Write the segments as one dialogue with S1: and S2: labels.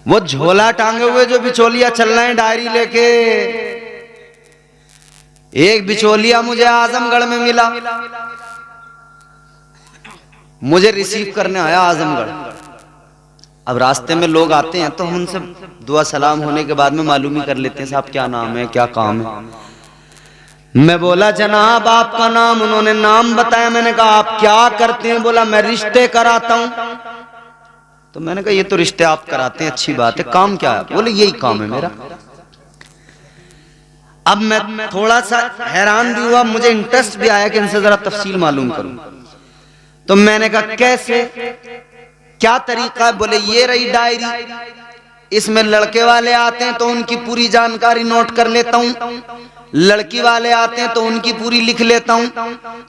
S1: वो झोला टांगे हुए जो बिचौलिया चल रहे हैं डायरी लेके। एक बिचौलिया मुझे आजमगढ़ में मिला, मुझे रिसीव करने आया आजमगढ़। अब रास्ते में लोग आते हैं तो हम उनसे दुआ सलाम होने के बाद में मालूम ही कर लेते हैं साहब क्या नाम है, क्या काम है। मैं बोला जनाब आपका नाम? उन्होंने नाम बताया। मैंने कहा आप क्या करते हैं? बोला मैं रिश्ते कराता हूं। तो मैंने कहा ये तो रिश्ते आप कराते हैं, अच्छी बात है, काम क्या है? बोले यही काम है मेरा। अब मैं थोड़ा सा हैरान भी हुआ, मुझे इंटरेस्ट भी आया कि इनसे जरा तफसील मालूम करूं। तो मैंने कहा कैसे, क्या तरीका है? बोले ये रही डायरी, इसमें लड़के वाले आते हैं तो उनकी पूरी जानकारी नोट कर लेता हूं, लड़की वाले आते हैं तो उनकी पूरी लिख लेता हूं,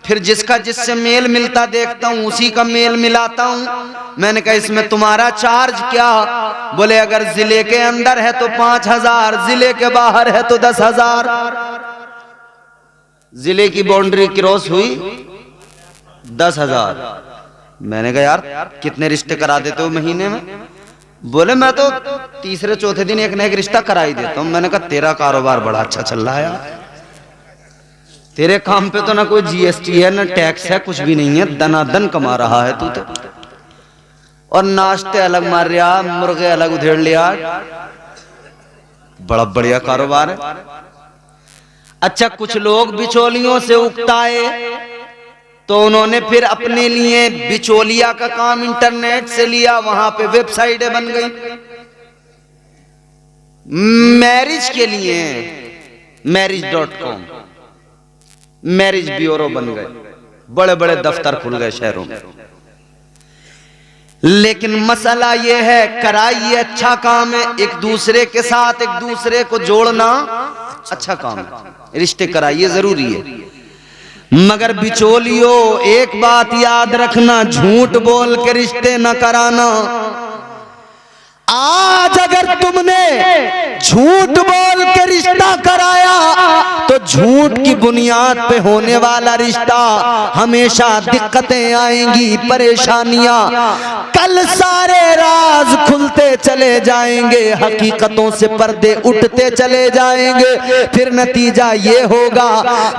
S1: फिर जिसका जिससे मेल मिलता देखता हूं उसी का मेल मिलाता हूं। मैंने कहा इसमें तुम्हारा चार्ज क्या? बोले अगर जिले के अंदर है तो 5,000, जिले के बाहर है तो 10,000। जिले की बाउंड्री क्रॉस हुई 10,000। मैंने कहा यार कितने रिश्ते करा देते हो महीने में? बोले मैं तो तीसरे चौथे दिन एक न एक रिश्ता करा ही देता हूं। मैंने कहा तेरा कारोबार बड़ा अच्छा चल रहा है यार, तेरे काम पे तो ना कोई जीएसटी है ना टैक्स है, कुछ भी नहीं है, दनादन कमा रहा है तू तो। और नाश्ते अलग मार रहा, मुर्गे अलग उधेड़ लिया, बड़ा बढ़िया कारोबार है। अच्छा कुछ लोग बिचौलियों से उकताए तो उन्होंने फिर अपने लिए बिचौलिया का काम इंटरनेट से लिया, वहां पे वेबसाइटें बन गई मैरिज के लिए, marriage.com, मैरिज ब्यूरो बन गए, बड़े बड़े दफ्तर खुल गए शहरों में। लेकिन मसला यह है कराइए अच्छा काम है, एक दूसरे के साथ एक दूसरे को जोड़ना अच्छा काम है, रिश्ते कराइए जरूरी है। मगर बिचौलियों एक बात याद रखना, झूठ बोल के रिश्ते न कराना। आज अगर तुमने झूठ बोल के रिश्ता कराया तो झूठ की बुनियाद पे होने वाला रिश्ता हमेशा दिक्कतें आएंगी, परेशानियां। कल सारे राज खुलते चले जाएंगे, हकीकतों से पर्दे उठते चले जाएंगे। फिर नतीजा ये होगा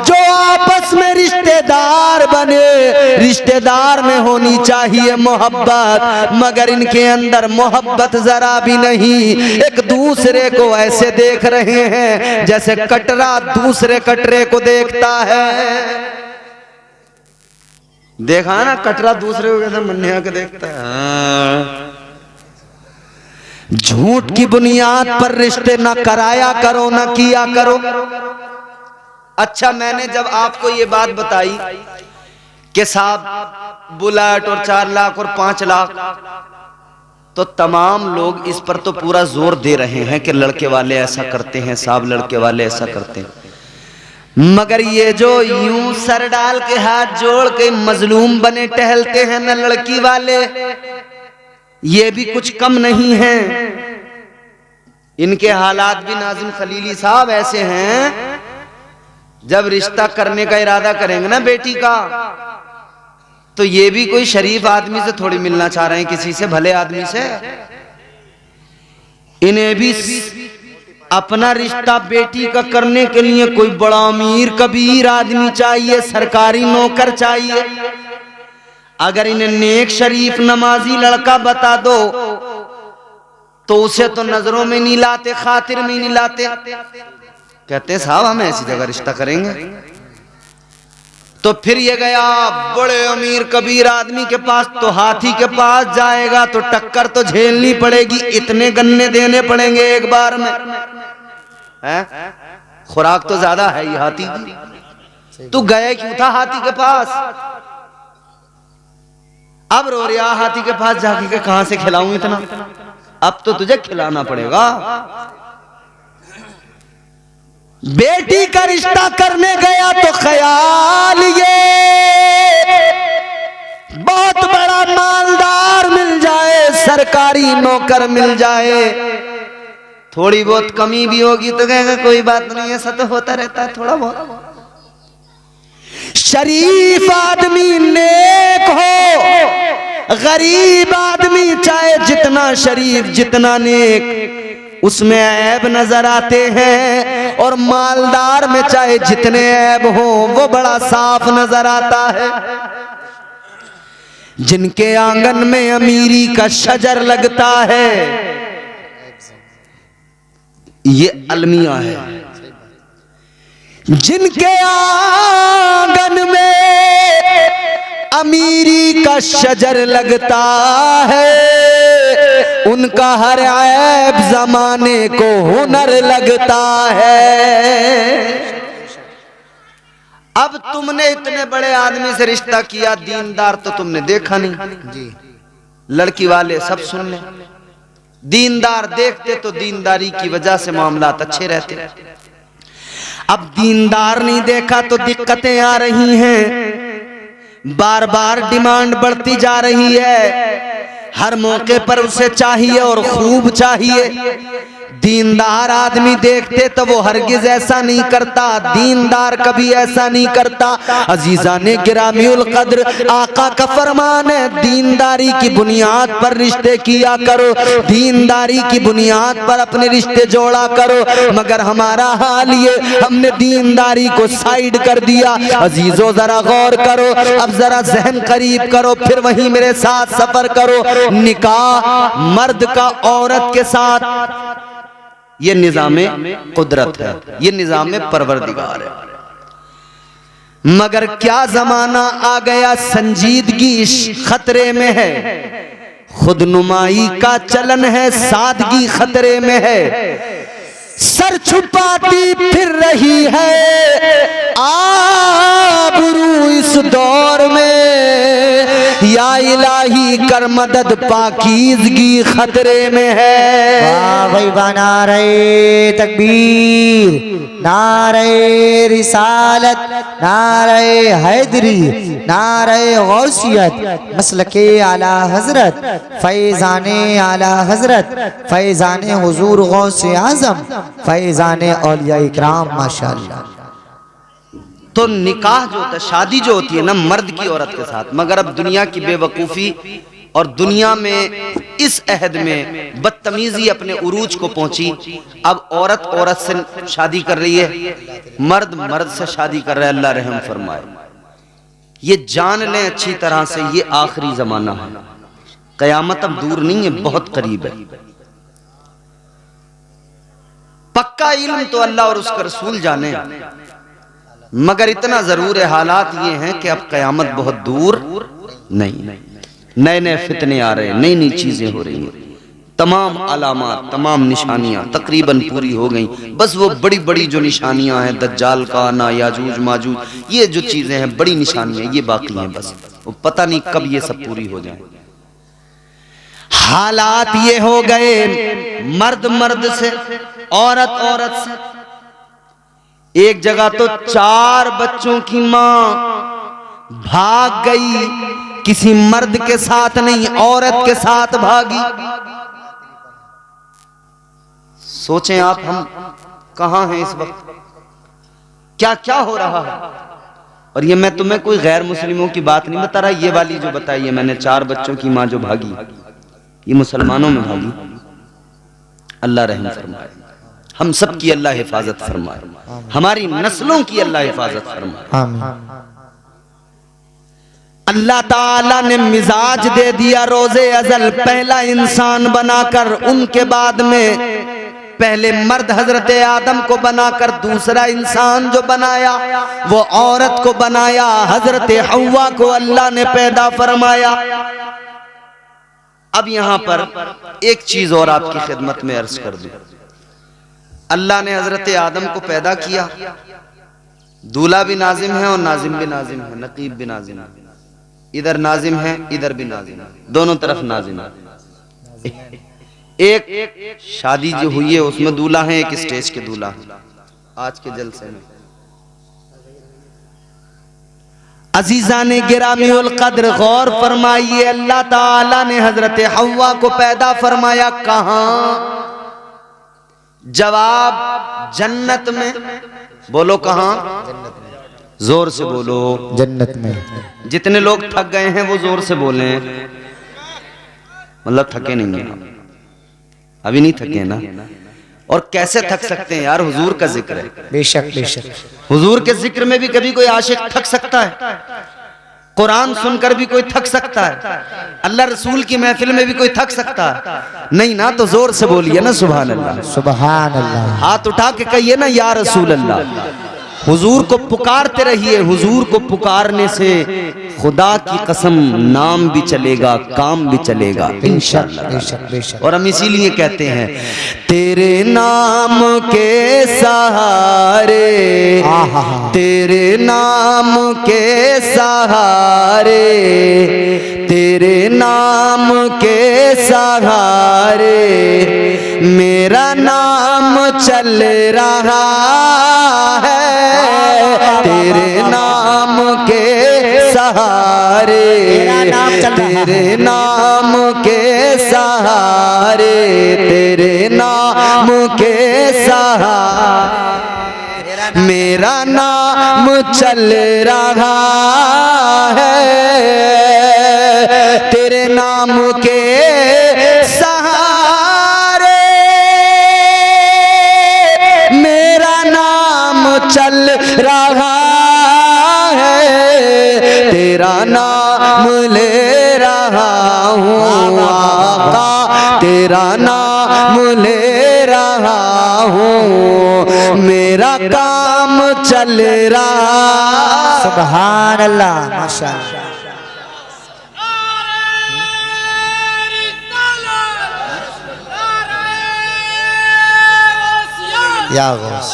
S1: जो आपस में रिश्तेदार बने, रिश्तेदार में होनी चाहिए मोहब्बत, मगर इनके अंदर मोहब्बत जरा भी नहीं। एक दूसरे को ऐसे देख रहे हैं जैसे कटरा दूसरे कटरे को देखता है। देखा ना कटरा दूसरे को कैसे मन्निया के देखता है। झूठ की बुनियाद पर रिश्ते ना कराया करो, ना किया करो। अच्छा मैंने जब आपको ये बात बताई कि साहब बुलेट और 4 लाख और 5 लाख, तो तमाम लोग इस पर तो पूरा जोर दे रहे हैं कि लड़के वाले ऐसा करते हैं साहब, लड़के वाले ऐसा करते हैं। मगर ये जो यूं सर डाल के हाथ जोड़ के मजलूम बने टहलते हैं न लड़की वाले, ये भी कुछ कम नहीं है। इनके हालात भी नाज़िम खलीली साहब ऐसे हैं, जब रिश्ता करने का इरादा करेंगे ना बेटी का, तो ये भी कोई शरीफ आदमी से थोड़ी मिलना चाह रहे हैं, किसी से भले आदमी से। इन्हें भी अपना रिश्ता बेटी का करने के लिए कोई बड़ा अमीर कबीर आदमी चाहिए, सरकारी नौकर चाहिए। अगर इन्हें नेक शरीफ नमाजी लड़का बता दो तो उसे तो नजरों में नहीं लाते, खातिर में नहीं लाते। कहते साहब हम ऐसी जगह रिश्ता करेंगे। तो फिर ये गया बड़े अमीर कबीर आदमी के पास, तो हाथी के पास जाएगा तो टक्कर तो झेलनी पड़ेगी, इतने गन्ने देने पड़ेंगे एक बार में, है? खुराक तो ज्यादा है ही हाथी की। तू गए क्यों था हाथी के पास? अब रो रहा हाथी के पास जाके के कहां से खिलाऊं इतना, अब तो तुझे खिलाना पड़ेगा। बेटी का रिश्ता करने गया तो ख्याल ये बहुत बड़ा मालदार मिल जाए, सरकारी नौकर मिल जाए। थोड़ी बहुत कमी भी होगी तो कहेगा कोई बात नहीं, ऐसा तो होता रहता है थोड़ा बहुत। शरीफ आदमी नेक हो गरीब आदमी चाहे जितना शरीफ जितना नेक उसमें ऐब नजर आते हैं, और मालदार में चाहे जितने ऐब हो वो बड़ा साफ नजर आता है। जिनके आंगन में अमीरी का शजर लगता है, ये अलमिया है। जिनके आंगन में अमीरी का शजर लगता है, उनका हर ऐब जमाने को हुनर लगता है। अब तुमने इतने बड़े आदमी से रिश्ता किया, दीनदार तो तुमने देखा नहीं जी। लड़की वाले सब सुन ले, दीनदार देखते तो दीनदारी की वजह से मामलात अच्छे रहते। अब दीनदार नहीं देखा तो दिक्कतें आ रही हैं, बार बार डिमांड बढ़ती जा रही है, हर मौके पर उसे चाहिए और खूब चाहिए। दीनदार आदमी देखते तो वो हरगिज ऐसा नहीं करता, दीनदार कभी ऐसा नहीं करता। अजीजा ने गिरामीउल कद्र आका का फरमान है, दीनदारी की बुनियाद पर रिश्ते किया करो, दीनदारी की बुनियाद पर अपने रिश्ते जोड़ा करो। मगर हमारा हाल ये, हमने दीनदारी को साइड कर दिया। अजीजों जरा गौर करो, अब जरा जहन करीब करो, फिर वहीं मेरे साथ सफर करो। निकाह मर्द का औरत के साथ ये निज़ामे कुदरत है, ये निज़ामे परवरदिगार है। मगर क्या जमाना आ गया, संजीदगी खतरे में है, खुदनुमाई का चलन है, सादगी खतरे में है। सर छुपाती फिर रही है आबरू इस दौर में, या इलाही कर मदद पाकीज़गी खतरे में है।
S2: वाह भाई वाह, नारे तकबीर, नारे रिसालत, नारे हैदरी, नारे गौसियत, मसलके आला हजरत, फैज़ाने आला हजरत, फैज़ाने हुजूर गौसे आज़म, फैज़ाने औलिया इकराम माशाअल्लाह।
S1: तो निकाह जो होता है, शादी जो होती है ना मर्द की औरत के साथ, मगर अब दुनिया की बेवकूफ़ी और दुनिया में इस अहद में बदतमीजी अपने उरूज को पहुंची। अब औरत औरत से शादी कर रही है, मर्द मर्द से शादी कर रहा है। अल्लाह रहम फरमाए। ये जान लें अच्छी तरह से, ये आखिरी जमाना है, कयामत अब दूर नहीं है, बहुत करीब है। पक्का इल्म तो अल्लाह और उसका रसूल जाने, मगर इतना जरूर है, हालात ये हैं कि अब कयामत बहुत दूर नहीं। नए नए फितने आ रहे हैं, नई नई चीजें हो रही हैं, तमाम अलामात तमाम निशानियां तकरीबन पूरी हो गई। बस वो बड़ी बड़ी जो निशानियां हैं, दज्जाल का आना, याजूज माजूज, ये जो चीजें हैं बड़ी निशानियां, ये बाकी हैं। बस वो पता नहीं कब ये सब पूरी हो जाए। हालात ये हो गए, मर्द मर्द से, औरत औरत से। एक जगह तो 4 बच्चों की मां भाग गई, किसी मर्द के साथ नहीं, औरत के साथ भागी। सोचें आप, हम कहां हैं इस वक्त, क्या क्या हो रहा है। और ये मैं तुम्हें कोई गैर मुस्लिमों की बात नहीं बता रहा, ये वाली जो बताई है मैंने, 4 बच्चों की मां जो भागी, ये मुसलमानों में भागी। अल्लाह रहम फरमाए, हम सब की अल्लाह हिफाजत फरमाए, हमारी नस्लों की अल्लाह हिफाजत फरमाए। अल्लाह ताला ने मिजाज दे दिया रोज़े अज़ल, पहला इंसान बनाकर, उनके बाद में पहले मर्द हजरत आदम को बनाकर दूसरा इंसान जो बनाया वो औरत को बनाया, हजरत हव्वा को अल्लाह ने पैदा फरमाया। अब यहां पर एक चीज और आपकी खिदमत में अर्ज कर दूं। अल्लाह ने हजरत आदम को पैदा किया, दूल्हा भी नाजिम है और नाजिम भी नाजिम है, नकीब भी नाजिम है। इधर नाजिम है, इधर भी नाजिम है, दोनों तरफ नाजिम है। एक शादी जो हुई है उसमें दूल्हा है, एक स्टेज के दूल्हा है। आज के जलसे में अजीजा ने गिरामीउल कद्र गौर फरमाइए, अल्लाह ताला ने हजरत हव्वा को पैदा फरमाया कहां? जवाब जन्नत में। बोलो कहां? जोर से बोलो।
S2: जन्नत में।
S1: जितने लोग थक गए हैं वो जोर से बोले। मतलब थके नहीं हैं, अभी नहीं थके ना। और कैसे थक सकते हैं यार, हुजूर का जिक्र है।
S2: बेशक बेशक।
S1: हुजूर के जिक्र में भी कभी कोई आशिक थक सकता है? कुरान सुनकर भी कोई थक सकता है? अल्लाह रसूल की महफिल में भी कोई थक सकता है? नहीं ना। तो जोर से बोलिए ना सुभान अल्लाह।
S2: सुभान अल्लाह।
S1: हाथ उठा के कहिए ना या रसूल अल्लाह। हुजूर को पुकारते रहिए। हुजूर को पुकारने से खुदा की कसम नाम भी चलेगा, काम भी चलेगा इंशाअल्लाह।
S2: बेशक बेशक।
S1: और हम इसीलिए कहते हैं तेरे नाम के सहारे, तेरे नाम के सहारे, तेरे नाम के सहारे मेरा नाम चल रहा है। तेरे नाम के सहारे, तेरे नाम के सहारे, तेरे नाम के सहारे मेरा नाम चल रहा है। तेरे नाम के सहारे मेरा नाम चल रहा है। तेरा नाम ले रहा हूँ आका, तेरा नाम ले रहा हूँ, मेरा काम चल रहा।
S2: सुभान अल्लाह माशाअल्लाह। या गौस।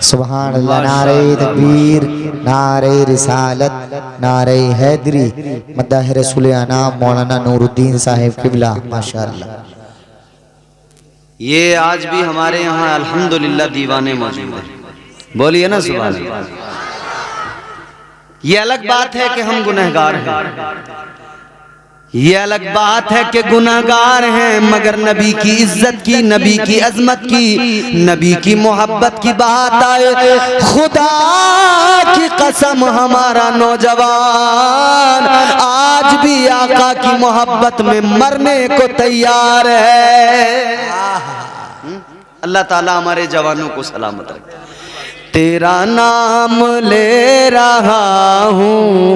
S2: सुभान अल्लाह। नारे तकबीर, नारे रिसालत, नारे हैदरी, मद्दाह रसूल अनाम मौलाना नूरुद्दीन साहिब किबला माशाअल्लाह।
S1: ये आज भी हमारे यहाँ अल्हम्दुलिल्लाह दीवाने मौजूद हैं। बोलिए ना सुभान अल्लाह। ये अलग बात है कि हम गुनहगार हैं, ये अलग बात है कि गुनाहगार हैं, मगर नबी की इज्जत की, नबी की अजमत की, नबी की मोहब्बत की बात आए, खुदा की कसम हमारा नौजवान आज भी आका की मोहब्बत में मरने को तैयार है। अल्लाह ताला हमारे जवानों को सलामत रखे। तेरा नाम ले रहा हूँ,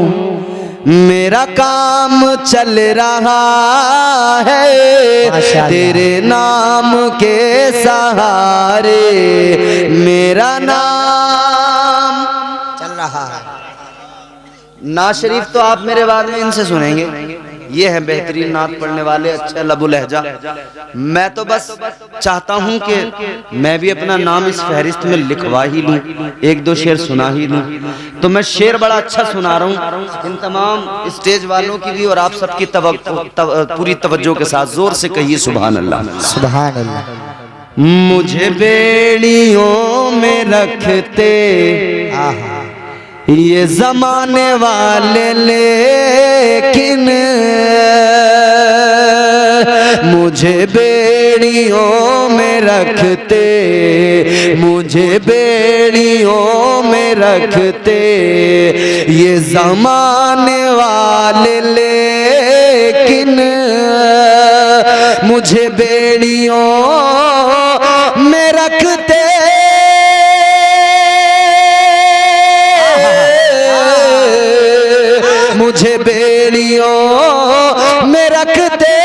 S1: मेरा काम चल रहा है। तेरे नाम के सहारे मेरा नाम
S2: चल रहा है।
S1: नात शरीफ तो आप मेरे बाद में इनसे सुनेंगे। ये है बेहतरीन नात पढ़ने वाले, अच्छा लबु लहजा। मैं तो बस चाहता हूं कि मैं भी अपना नाम इस फहरिस्त में लिखवा ही लूं, एक दो शेर सुना ही लूं। तो मैं शेर बड़ा अच्छा सुना रहा हूं इन तमाम स्टेज वालों की भी और आप सबकी पूरी तवज्जो के साथ जोर से कहिए सुभान अल्लाह।
S2: सुभान अल्लाह।
S1: मुझे बेड़ियों में रखते ये जमाने वाले, लेकिन मुझे बेड़ियों में रखते, मुझे बेड़ियों में रखते ये जमाने वाले, लेकिन मुझे बेड़ियों में रखते मुझे बेड़ियों में रखते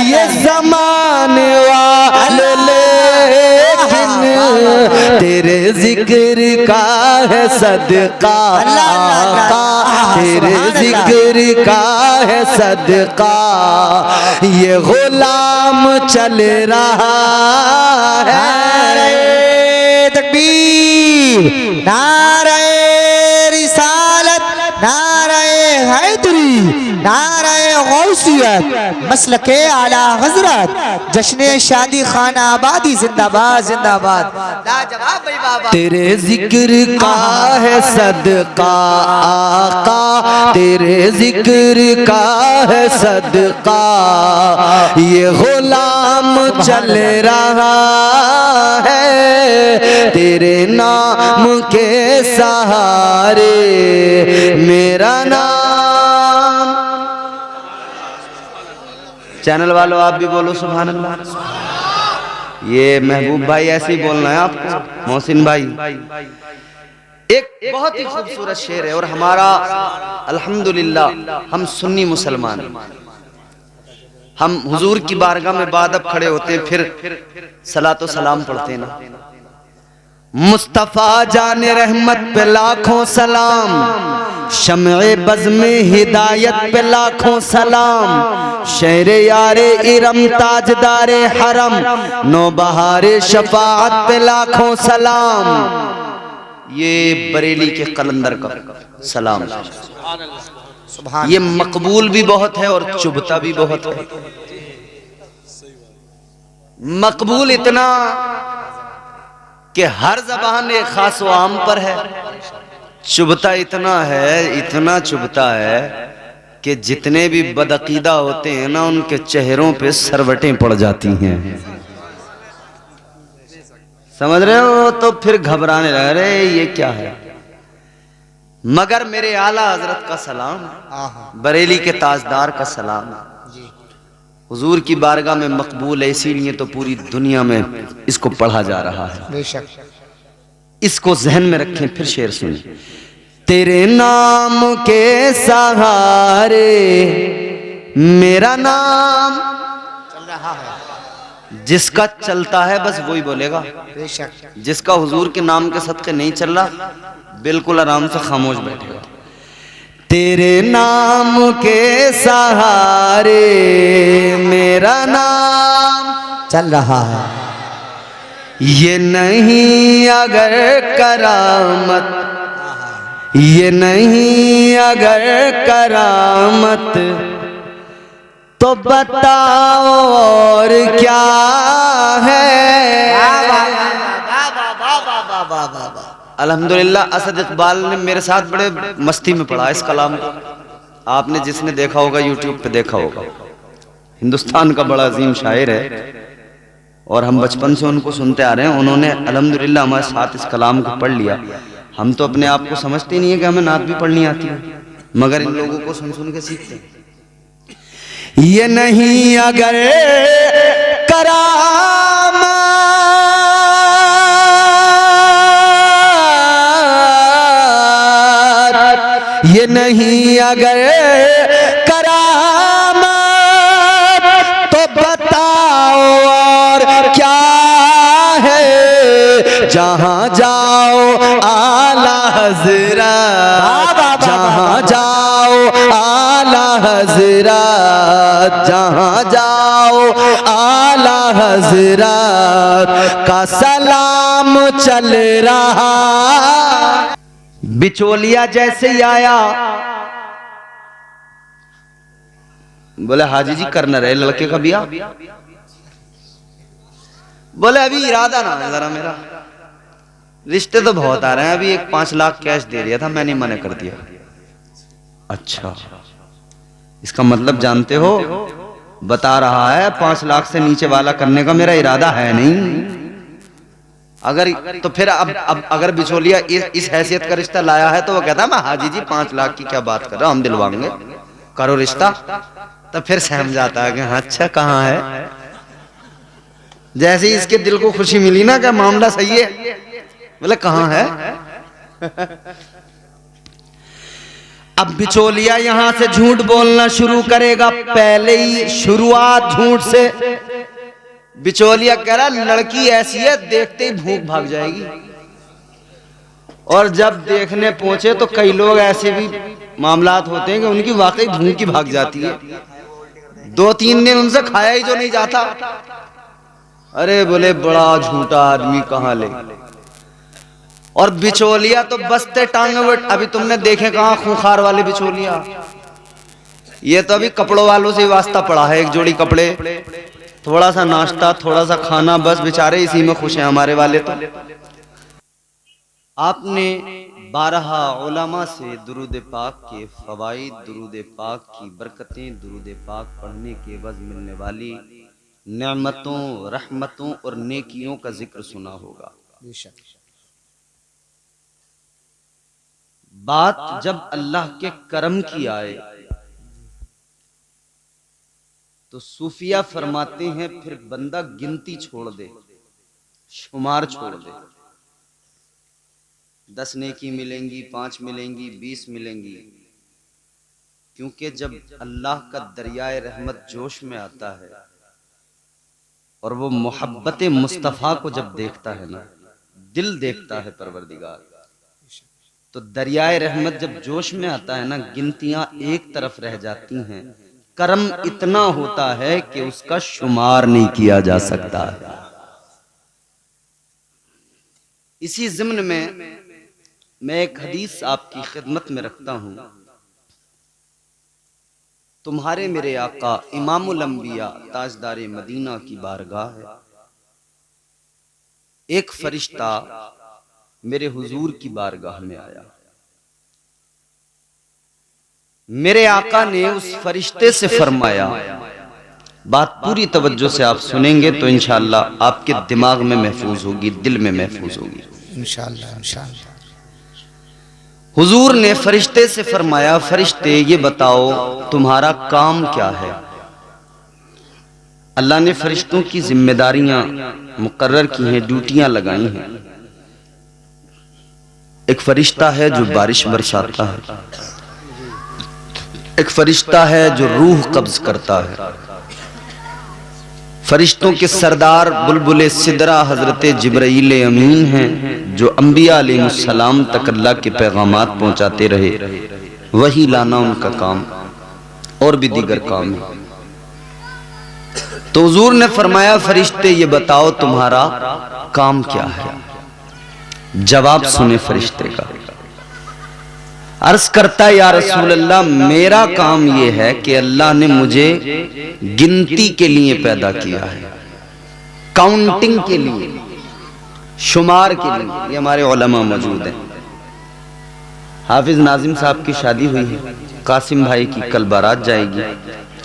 S1: ये ज़माने वाले, लेकिन तेरे जिक्र का है सदका आका, तेरे जिक्र का है सदका ये गुलाम चल रहा है।
S2: नारे तकबीर, नारे रिसालत, नारे हैदरी, नारे गौसियत मसलके आला हजरत जश्न शादी खाना आबादी जिंदाबाद जिंदाबाद। लाजवाब भाई बाबा।
S1: तेरे जिक्र का है सदका आका, तेरे जिक्र का है सदका, ये गुलाम चल रहा है तेरे नाम के सहारे। मेरा नाम, चैनल वालों आप भी बोलो सुभान अल्लाह। ये महबूब भाई ऐसे ही बोलना है आपको, मोहसिन भाई। एक बहुत ही खूबसूरत शेर है और हमारा अल्हम्दुलिल्लाह हम सुन्नी मुसलमान, हम हुजूर की बारगाह में बाद अब खड़े होते हैं, फिर सलातो सलाम पढ़ते हैं ना। मुस्तफा जाने रहमत पे लाखों सलाम, शम्ए बज़ में हिदायत पे लाखों सलाम, शेरे यारे इरम ताजदारे हरम, नौबहारे शफाअत पे लाखों सलाम। ये बरेली के कलंदर का सलाम। ये मकबूल भी बहुत है और चुभता भी बहुत है। मकबूल इतना कि हर ज़बान एक खास व आम पर है, चुभता इतना है, इतना चुभता है कि जितने भी बदअकीदा होते हैं ना उनके चेहरों पे सरवटें पड़ जाती हैं। समझ रहे हो? तो फिर घबराने लग रहे ये क्या है। मगर मेरे आला हजरत का सलाम, बरेली के ताजदार का सलाम हुजूर की बारगाह में मकबूल है, इसीलिए तो पूरी दुनिया में इसको पढ़ा जा रहा है।
S2: बेशक।
S1: इसको जहन में रखें। फिर शेर सुनिए। तेरे नाम के सहारे मेरा नाम
S2: चल रहा है।
S1: जिसका चलता है बस वही बोलेगा।
S2: बेशक।
S1: जिसका हुजूर के नाम के सदके नहीं चल रहा बिल्कुल आराम से खामोश बैठेगा। तेरे नाम के सहारे मेरा नाम
S2: चल रहा है।
S1: ये नहीं अगर करामत, ये नहीं अगर करामत, तो बताओ और क्या है। अल्हम्दुलिल्लाह असद इकबाल ने मेरे साथ बड़े मस्ती में पढ़ा इस कलाम को। आपने जिसने देखा होगा यूट्यूब पे देखा होगा। हिंदुस्तान का बड़ा अजीम शायर है और हम बचपन से उनको सुनते आ रहे हैं। उन्होंने अल्हम्दुलिल्लाह हमारे साथ इस कलाम को पढ़ लिया। हम तो अपने आप को समझते नहीं है कि हमें नात भी पढ़नी आती है, मगर इन लोगों को सुन सुन के सीखते हैं। ये नहीं अगर करामत, ये नहीं अगर करामत, तो बताओ और क्या है। जहां जाओ आला हज़रत, जहां जाओ आला हज़रत, जहां जाओ आला हज़रत का सलाम चल रहा। बिचौलिया जैसे ही आया, बोले हाजी जी करना रहे लड़के का बिया। बोले अभी इरादा ना है जरा मेरा, रिश्ते तो बहुत आ रहे हैं, अभी एक 5 लाख कैश दे दिया था, मैंने मना कर दिया। अच्छा, इसका मतलब जानते हो, बता रहा है 5 लाख से नीचे वाला करने का मेरा इरादा है नहीं। अगर तो फिर अब अगर बिचौलिया इस हैसियत का रिश्ता लाया है तो वो कहता है मैं हाजी जी 5 लाख की क्या बात कर रहा हूं, हम दिलवाएंगे, करो रिश्ता। तो फिर सहम जाता है कि अच्छा कहाँ है। जैसे ही इसके दिल को खुशी मिली ना कि मामला सही है, बोले कहाँ है। अब बिचौलिया यहां से झूठ बोलना शुरू करेगा। पहले ही शुरुआत झूठ से। बिचौलिया कह रहा लड़की ऐसी है देखते ही भूख भाग जाएगी। और जब देखने पहुंचे तो कई लोग ऐसे भी मामलात होते हैं कि उनकी वाकई भूख ही भाग जाती है। 2-3 दिन उनसे खाया ही जो नहीं जाता। अरे बोले बड़ा झूठा आदमी कहाँ ले। और बिचौलिया तो बसते टांगे। अभी तुमने देखे कहाँ खूंखार वाले बिचौलिया। ये तो अभी कपड़ों वालों से वास्ता पड़ा है, एक जोड़ी कपड़े, थोड़ा सा नाश्ता, थोड़ा सा खाना, बस बेचारे इसी में खुश हैं हमारे वाले। तो आपने 12 उलमा से दुरूद पाक के फवाइद, दुरूद पाक की बरकतें, दुरूद पाक पढ़ने के एवज़ मिलने वाली नेमतों, रहमतों और नेकियों का जिक्र सुना होगा। बात जब अल्लाह के करम की आए तो सूफिया फरमाते हैं फिर बंदा गिनती छोड़ दे, शुमार छोड़ दे। 10 नेकी मिलेंगी, 5 मिलेंगी, 20 मिलेंगी, क्योंकि जब अल्लाह का दरियाए रहमत जोश में आता है और वो मोहब्बत मुस्तफ़ा को जब देखता है ना, दिल देखता है परवरदिगार, तो दरियाए रहमत जब जोश में आता है ना, गिनतियां एक तरफ रह जाती हैं। करम इतना होता है कि उसका शुमार नहीं किया जा सकता। इसी ज़िम्न में मैं एक हदीस आपकी खिदमत में रखता हूं। तुम्हारे मेरे आका इमामुल अंबिया ताजदारे मदीना की बारगाह है। एक फरिश्ता मेरे हुजूर की बारगाह में आया। मेरे आका ने उस फरिश्ते से फरमाया, बात पूरी तवज्जो से आप सुनेंगे तो इंशाअल्लाह आपके दिमाग में महफूज होगी, दिल में महफूज होगी
S2: इंशाअल्लाह इंशाअल्लाह।
S1: हुजूर ने फरिश्ते से फरमाया, फरिश्ते ये बताओ तुम्हारा काम क्या है। अल्लाह ने फरिश्तों की जिम्मेदारियां मुकर्रर की हैं, ड्यूटियां लगाई हैं। एक फरिश्ता है जो बारिश बरसाता है, एक फरिश्ता है जो रूह कब्ज करता है। फरिश्तों के सरदार बुलबुल सिदरा हजरत जिब्राइल अमीन हैं, जो अंबिया अलैहिस्सलाम तक अल्लाह के पैगामात पहुंचाते रहे। वही लाना उनका काम, और भी दीगर काम है। तो हुजूर ने फरमाया, फरिश्ते ये बताओ तुम्हारा काम क्या है। जवाब सुने फरिश्ते का। अर्ज करता है, या रसूल अल्लाह, मेरा काम यह है कि अल्लाह ने मुझे गिनती के लिए पैदा किया है, काउंटिंग के लिए, शुमार के लिए। ये हमारे उलमा मौजूद हैं। हाफिज नाजिम साहब की शादी हुई है, कासिम भाई की कल बारात जाएगी।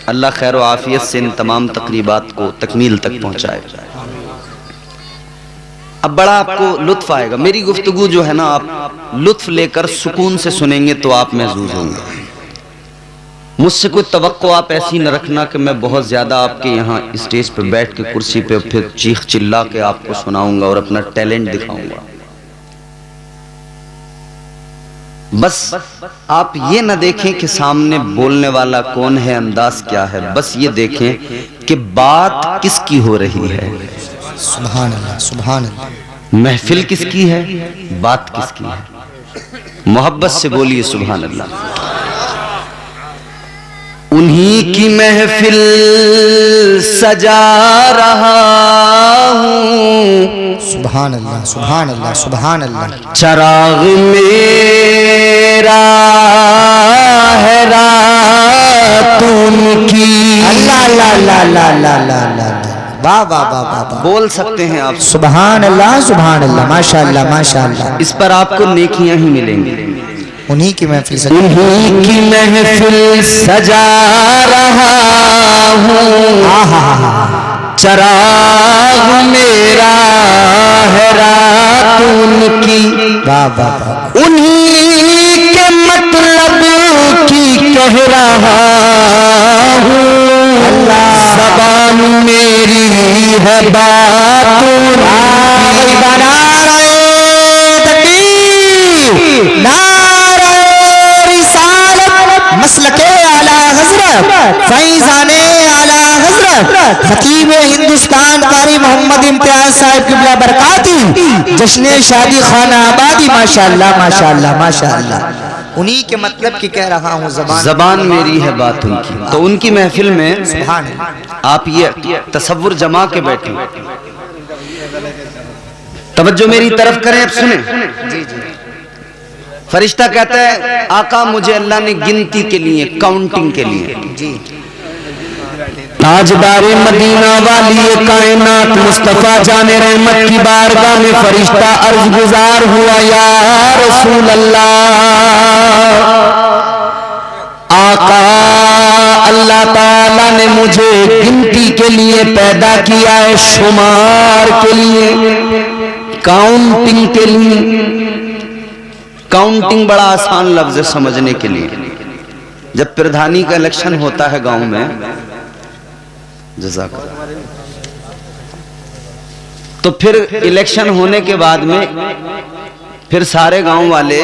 S1: अल्लाह खैर व आफियत से इन तमाम तकरीबात को तकमील तक पहुंचाए। अब बड़ा आपको लुत्फ आएगा। मेरी गुफ्तगू जो है ना, आप लुत्फ लेकर सुकून से सुनेंगे तो आप महसूस होंगे। मुझसे कोई तवक्को आप ऐसी न रखना कि मैं बहुत ज्यादा आपके यहाँ स्टेज पे बैठ के कुर्सी पे फिर चीख चिल्ला के आपको सुनाऊंगा और अपना टैलेंट दिखाऊंगा। बस आप ये न देखें कि सामने बोलने वाला कौन है, अंदाज क्या है। बस ये देखें कि बात किसकी हो रही है।
S2: सुभान अल्लाह सुभान अल्लाह।
S1: महफिल किसकी है, बात किसकी है। मोहब्बत से बोलिए सुभान अल्लाह। उन्हीं की महफिल सजा रहा हूँ।
S2: सुभान अल्लाह सुभान अल्लाह सुभान अल्लाह।
S1: चराग मेरा है रात उनकी।
S2: अल्लाह अल्लाह अल्लाह अल्लाह अल्लाह अल्लाह। वाह वाह वाह वाह।
S1: बोल सकते हैं आप
S2: सुभान अल्लाह माशाअल्लाह माशाअल्लाह।
S1: इस पर आपको नेकियां ही मिलेंगी।
S2: उन्हीं की महफिल सजा,
S1: उन्हीं की महफिल सजा रहा हूँ। चराग मेरा है रात उनकी।
S2: वाह वाह वाह।
S1: उन्हीं के मतलब की कह रहा हूँ। ज़बान मेरी है बात
S2: मसलके आला हजरत फैज़ाने आला हजरत खतीब हिंदुस्तान कारी मोहम्मद इम्तियाज साहब किबला बरकाती जश्न शादी खाना आबादी। माशाअल्लाह माशाअल्लाह माशाअल्लाह। उन्हीं के मतलब की कह रहा हूँ,
S1: ज़बान मेरी है बात उनकी। तो उनकी महफिल में
S2: सुभान
S1: आप ये तसव्वुर जमा के बैठे, तवज्जो मेरी तरफ करें, अब सुने।
S2: जी जी।
S1: फरिश्ता कहता है आका मुझे अल्लाह ने गिनती के लिए, काउंटिंग के लिए जी।
S2: ताजदारे मदीना वाली कायनात मुस्तफा जाने रहमत की बारगाह में फरिश्ता अर्ज गुजार हुआ, या रसूल अल्लाह, आका अल्लाह ताला ने मुझे गिनती के लिए पैदा किया है, शुमार के लिए, काउंटिंग के लिए। काउंटिंग बड़ा आसान लफ्ज है समझने के लिए। जब प्रधानी का इलेक्शन होता है गांव में, जज़ाकल्लाह, तो फिर इलेक्शन होने के बाद में फिर सारे गांव वाले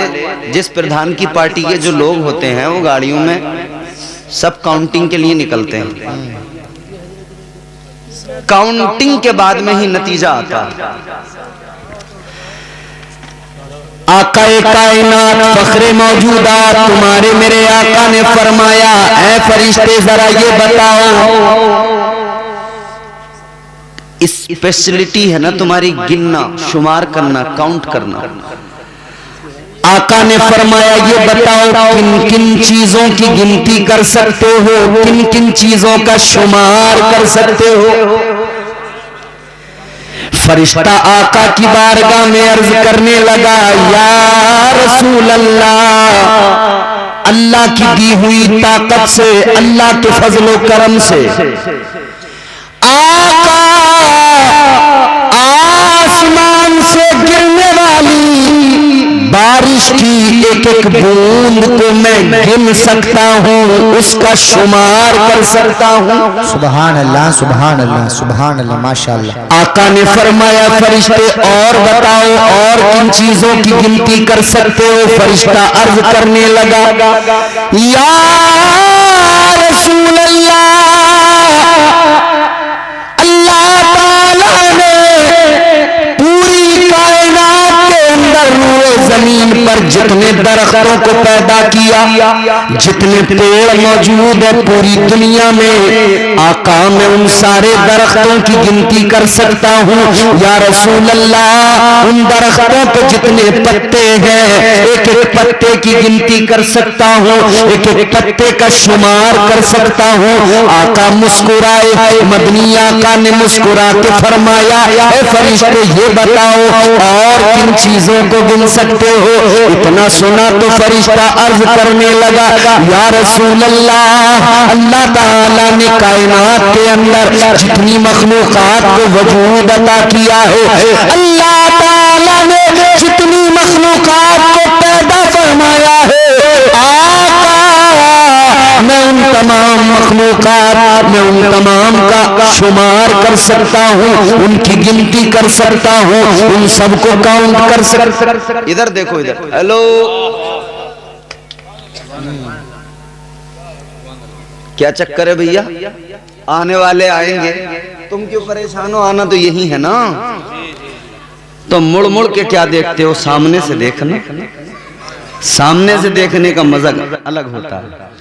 S2: जिस प्रधान की पार्टी के जो लोग होते हैं वो गाड़ियों में सब काउंटिंग के लिए निकलते हैं। काउंटिंग के बाद में ही नतीजा आता है। आकाए कायनात फखरे मौजूदात तुम्हारे मेरे आका ने फरमाया, ऐ फरिश्ते जरा ये बताओ,
S1: स्पेशलिटी है ना तुम्हारी गिनना, शुमार करना, काउंट करना।
S2: आका ने फरमाया ये बताओ किन किन चीजों की गिनती कर सकते हो, किन किन चीजों का शुमार कर सकते हो। फरिश्ता आका की बारगाह में अर्ज करने लगा, या रसूल अल्लाह, अल्लाह की दी हुई ताकत से, अल्लाह के फजलो करम से आका आसमान से गिरने वाली बारिश की एक एक बूंद को मैं गिन सकता हूँ, उसका शुमार कर सकता हूँ। सुभान अल्लाह, सुभान अल्लाह, सुभान अल्लाह, माशाअल्लाह। आका ने फरमाया फरिश्ते और बताओ और किन चीजों की गिनती कर सकते हो। फरिश्ता अर्ज करने लगा, या रसूल अल्लाह, अल्लाह ताला ने पूरी कायनात के अंदर जमीन पर जितने दरख्तों को पैदा किया, जितने पेड़ मौजूद है पूरी दुनिया में, आका मैं उन सारे दरख्तों की गिनती कर सकता हूँ। या रसूल अल्लाह, उन दरख्तों पे जितने पत्ते हैं एक एक पत्ते की गिनती कर सकता हूँ, एक एक पत्ते का शुमार कर सकता हूँ। आका मुस्कुराए, मदनी आका ने मुस्कुरा के फरमाया, ऐ फरिश्ते ये बताओ और किन चीजों को गिन सकते हो। इतना सुना तो फरिश्ता अर्ज करने लगा, या रसूल अल्लाह, अल्लाह ताला ने कायनात के अंदर जितनी मखलूकात को वजूद अता किया है, अल्लाह ताला ने जितनी मखलूकात को पैदा फरमाया है, आका मैं उन तमाम मखलूकात में उन तमाम का शुमार कर सकता हूँ, उनकी गिनती कर सकता हूँ, उन सबको काउंट कर सकता।
S1: इधर देखो, इधर, हेलो, क्या चक्कर है भैया, आने वाले आएंगे, तुम क्यों परेशान हो, आना तो यही है ना। तो मुड़ मुड़ के क्या देखते हो, सामने से देखना, सामने से देखने का मजा अलग होता है।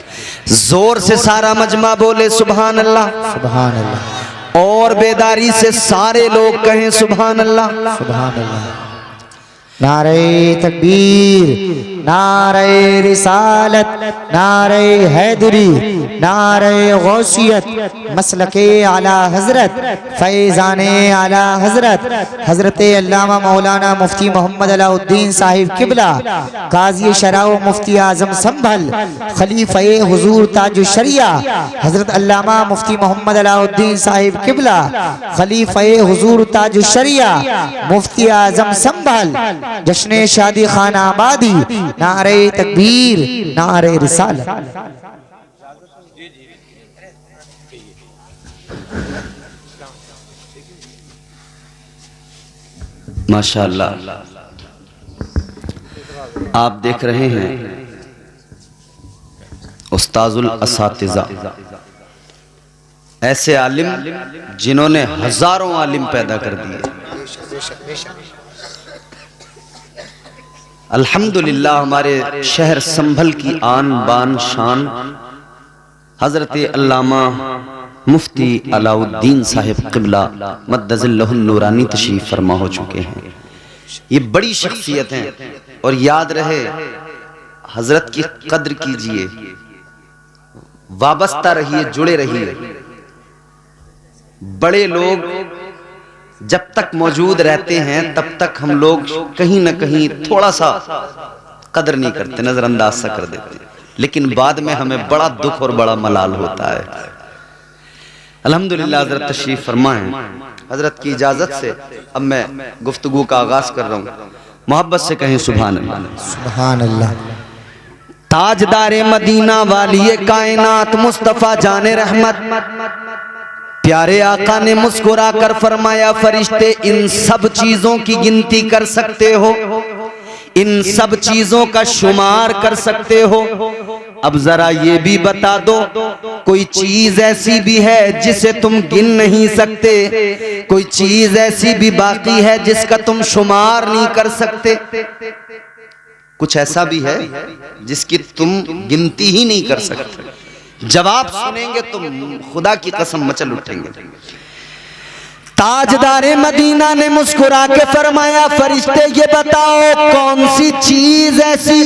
S1: जोर से सारा मजमा बोले सुभान अल्लाह,
S2: सुभान अल्लाह,
S1: और बेदारी से सारे लोग कहें सुभान अल्लाह,
S2: सुभान अल्लाह। नारे तकबीर, नारे रिसालत, नारे हैदरी, नारे गौसियत, मसलके आला हजरत, फैजाने आला हजरत, हजरत अल्लामा मौलाना मुफ्ती मोहम्मद अलाउद्दीन साहिब किबला, काजी शरा व मुफ्ती आजम संभल, खलीफे हुजूर ताजुश शरिया हजरत अल्लामा मुफ्ती मोहम्मद अलाउद्दीन साहिब किबला, खलीफे हुजूर ताजुश शरिया मुफ्ती आजम संभल, जश्न शादी खान आबादी, नारे तकबीर, नारे रिसालत।
S1: माशाअल्लाह, आप देख रहे हैं उस्ताजुल असातिज़ा, ऐसे आलिम जिन्होंने हजारों आलिम पैदा कर दिए। अल्हम्दुलिल्लाह हमारे शहर संभल की आन बान शान हजरत अल्लामा मुफ्ती अलाउद्दीन साहिब क़िबला मद्दज़िल्लहुन नूरानी तशरीफ फरमा हो चुके हैं। ये बड़ी शख्सियत हैं और याद रहे हजरत की कद्र कीजिए, वाबस्ता रहिए, जुड़े रहिए। बड़े लोग जब तक मौजूद रहते हैं तब तक हम लोग कहीं ना कहीं थोड़ा सा कदर नहीं करते, नजरअंदाज सा कर देते, लेकिन बाद में हमें बड़ा दुख और बड़ा मलाल होता है। अल्हम्दुलिल्लाह हजरत तशरीफ फरमा है। हजरत की इजाजत से अब मैं गुफ्तगू का आगाज कर रहा हूँ। मोहब्बत से कहें सुभान अल्लाह।
S2: सुभान अल्लाह।
S1: ताजदारे मदीना वाली कायनात मुस्तफा जाने रहमत प्यारे आका ने मुस्कुरा कर फरमाया, फरिश्ते इन सब चीजों की गिनती कर सकते हो, इन सब चीजों का शुमार कर सकते हो। अब जरा ये भी बता दो, कोई चीज ऐसी भी है जिसे तुम गिन नहीं सकते, कोई चीज ऐसी भी बाकी है जिसका तुम शुमार नहीं कर सकते? कुछ ऐसा भी है जिसकी तुम गिनती ही नहीं कर सकते? जवाब सुनेंगे तो खुदा की कसम मचल उठेंगे। ताजदारे मदीना ने मुस्कुरा के फरमाया, फरिश्ते ये बताओ कौन सी चीज ऐसी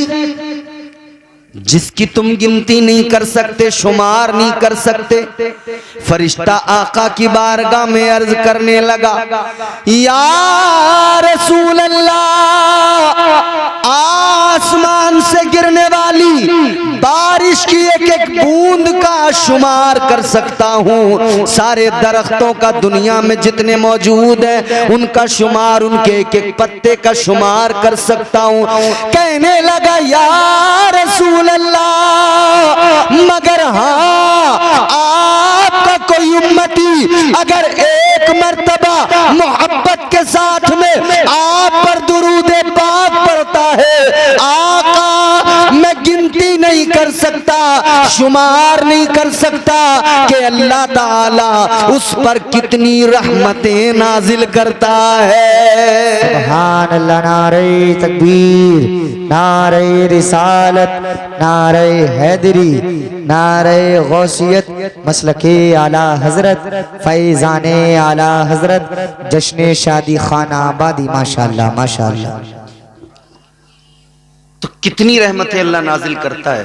S1: जिसकी तुम गिनती नहीं कर सकते, शुमार नहीं कर सकते? फरिश्ता आका की बारगाह में अर्ज करने लगा, या रसूल अल्लाह, आसमान से गिरने वाली बारिश की एक एक बूंद का शुमार कर सकता हूँ, सारे दरख्तों का दुनिया में जितने मौजूद हैं उनका शुमार, उनके एक एक पत्ते का शुमार कर सकता हूँ। कहने लगा, या रसूल अल्लाह, मगर हाँ, आपका कोई उम्मती अगर एक मर्तबा मोहब्बत के साथ में आप पर दुरूद पाक पढ़ता है, आका मैं गिनती नहीं कर सकता, शुमार नहीं कर सकता कि अल्लाह ताला उस पर कितनी रहमतें नाजिल करता है।
S2: सुभान अल्लाह। नारे तकबीर, नारे रिसालत, नारे हैदरी, नारे गौसियत, मसलके आला हजरत, फैजाने आला हजरत, जश्न शादी खाना आबादी। माशाअल्लाह माशाअल्लाह।
S1: तो कितनी रहमतें अल्लाह नाजिल करता है।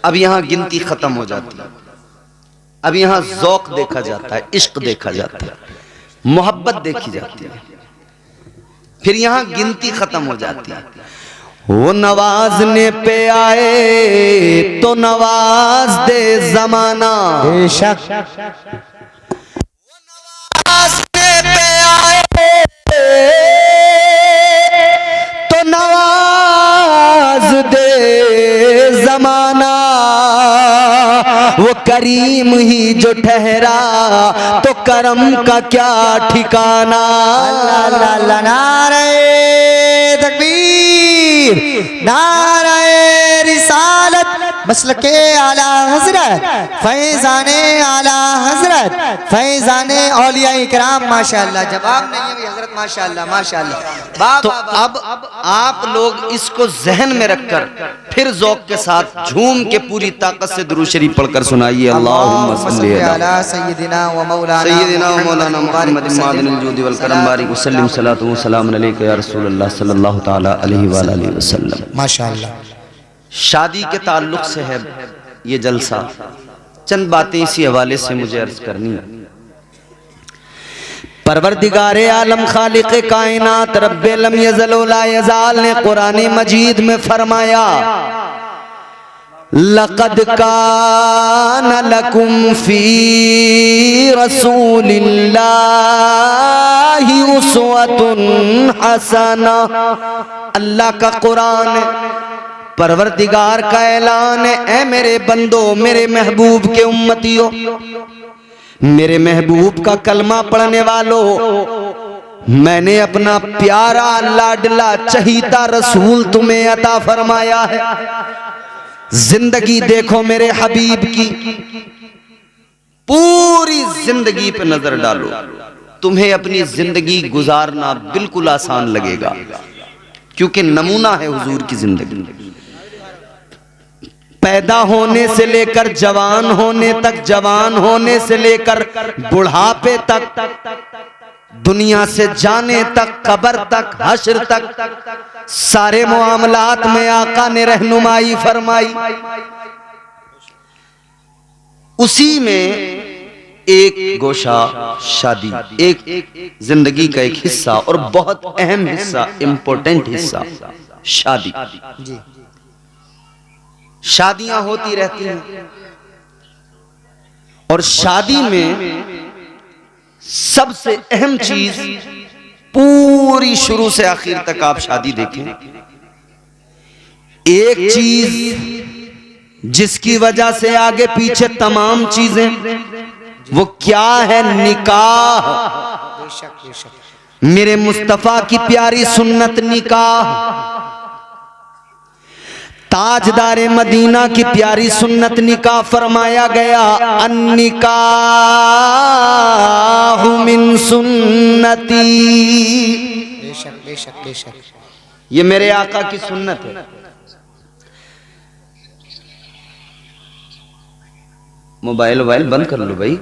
S1: अब यहाँ गिनती खत्म हो जाती है, अब यहाँ ज़ौक़ देखा जाता है, इश्क देखा जाता है, मोहब्बत देखी जाती है, फिर यहाँ गिनती खत्म हो जाती है। वो नवाजने पे आए तो नवाज दे जमाना,
S2: बेशक।
S1: नवाजने पे आए तो नवाज दे जमाना, वो करीम ही जो ठहरा तो करम का क्या ठिकाना।
S2: अल्लाह अल्लाह। नारे तकबीर, नारे रिसालत, मसलके आला हजरत, फैजाने आला हजरत, फैजाने औलिया इकराम। माशाअल्लाह। जवाब नहीं है भी हजरत। माशाअल्लाह माशाअल्लाह।
S1: तो अब आप लोग इसको जहन में रखकर फिर ज़ौक़ के साथ झूम के पूरी ताकत से दुरूद शरीफ पढ़कर सुनाइए। अल्लाहुम्मा सल्ली अला
S2: सय्यदिना व मौलाना
S1: मुहम्मद मादिनिल जूदी वल करम बारिक वसल्लम सलातु व सलाम अलैका या रसूल अल्लाह सल्लल्लाहु तआला अलैहि व आलिहि वसल्लम।
S2: माशाअल्लाह।
S1: शादी के ताल्लुक से है ये जलसा। चंद बातें इसी हवाले से मुझे अर्ज करनी है। परवरदिगारे आलम खालिक कायनात रब्बे लम यज़ल व ला यज़ाल ने कुरान मजीद में फरमाया, लक़द कान लकुम फी रसूलिल्लाहि उस्वतुन हसना। अल्लाह का कुरान है, परवरदिगार का ऐलान है, ऐ मेरे बंदो, मेरे महबूब के उम्मतियों, मेरे महबूब का कलमा पढ़ने वालों, मैंने अपना प्यारा लाडला चहीता रसूल तुम्हें अता फरमाया है। जिंदगी देखो मेरे हबीब की, पूरी जिंदगी पे नजर डालो, तुम्हें अपनी जिंदगी गुजारना बिल्कुल आसान लगेगा, क्योंकि नमूना है हुजूर की जिंदगी। पैदा होने से लेकर जवान होने तक, जवान होने से लेकर बुढ़ापे तक, दुनिया से जाने तक, कब्र तक, हश्र तक सारे मामलात में आका ने रहनुमाई फरमाई। उसी में एक गोशा शादी, एक जिंदगी का एक हिस्सा और बहुत अहम हिस्सा, इंपॉर्टेंट हिस्सा शादी। शादियां होती रहती हैं और शादी में सबसे अहम चीज, पूरी शुरू से आखिर तक आप शादी देखें, एक चीज जिसकी वजह से आगे पीछे तमाम चीजें, वो क्या है? निकाह। मेरे मुस्तफा की प्यारी सुन्नत निकाह, ताजदारे मदीना की प्यारी सुन्नत निकाह फरमाया गया, अन्निकाहु मिन सुन्नती।
S2: बेशक बेशक बेशक,
S1: ये मेरे आका की सुन्नत है। मोबाइल बंद कर लो भाई,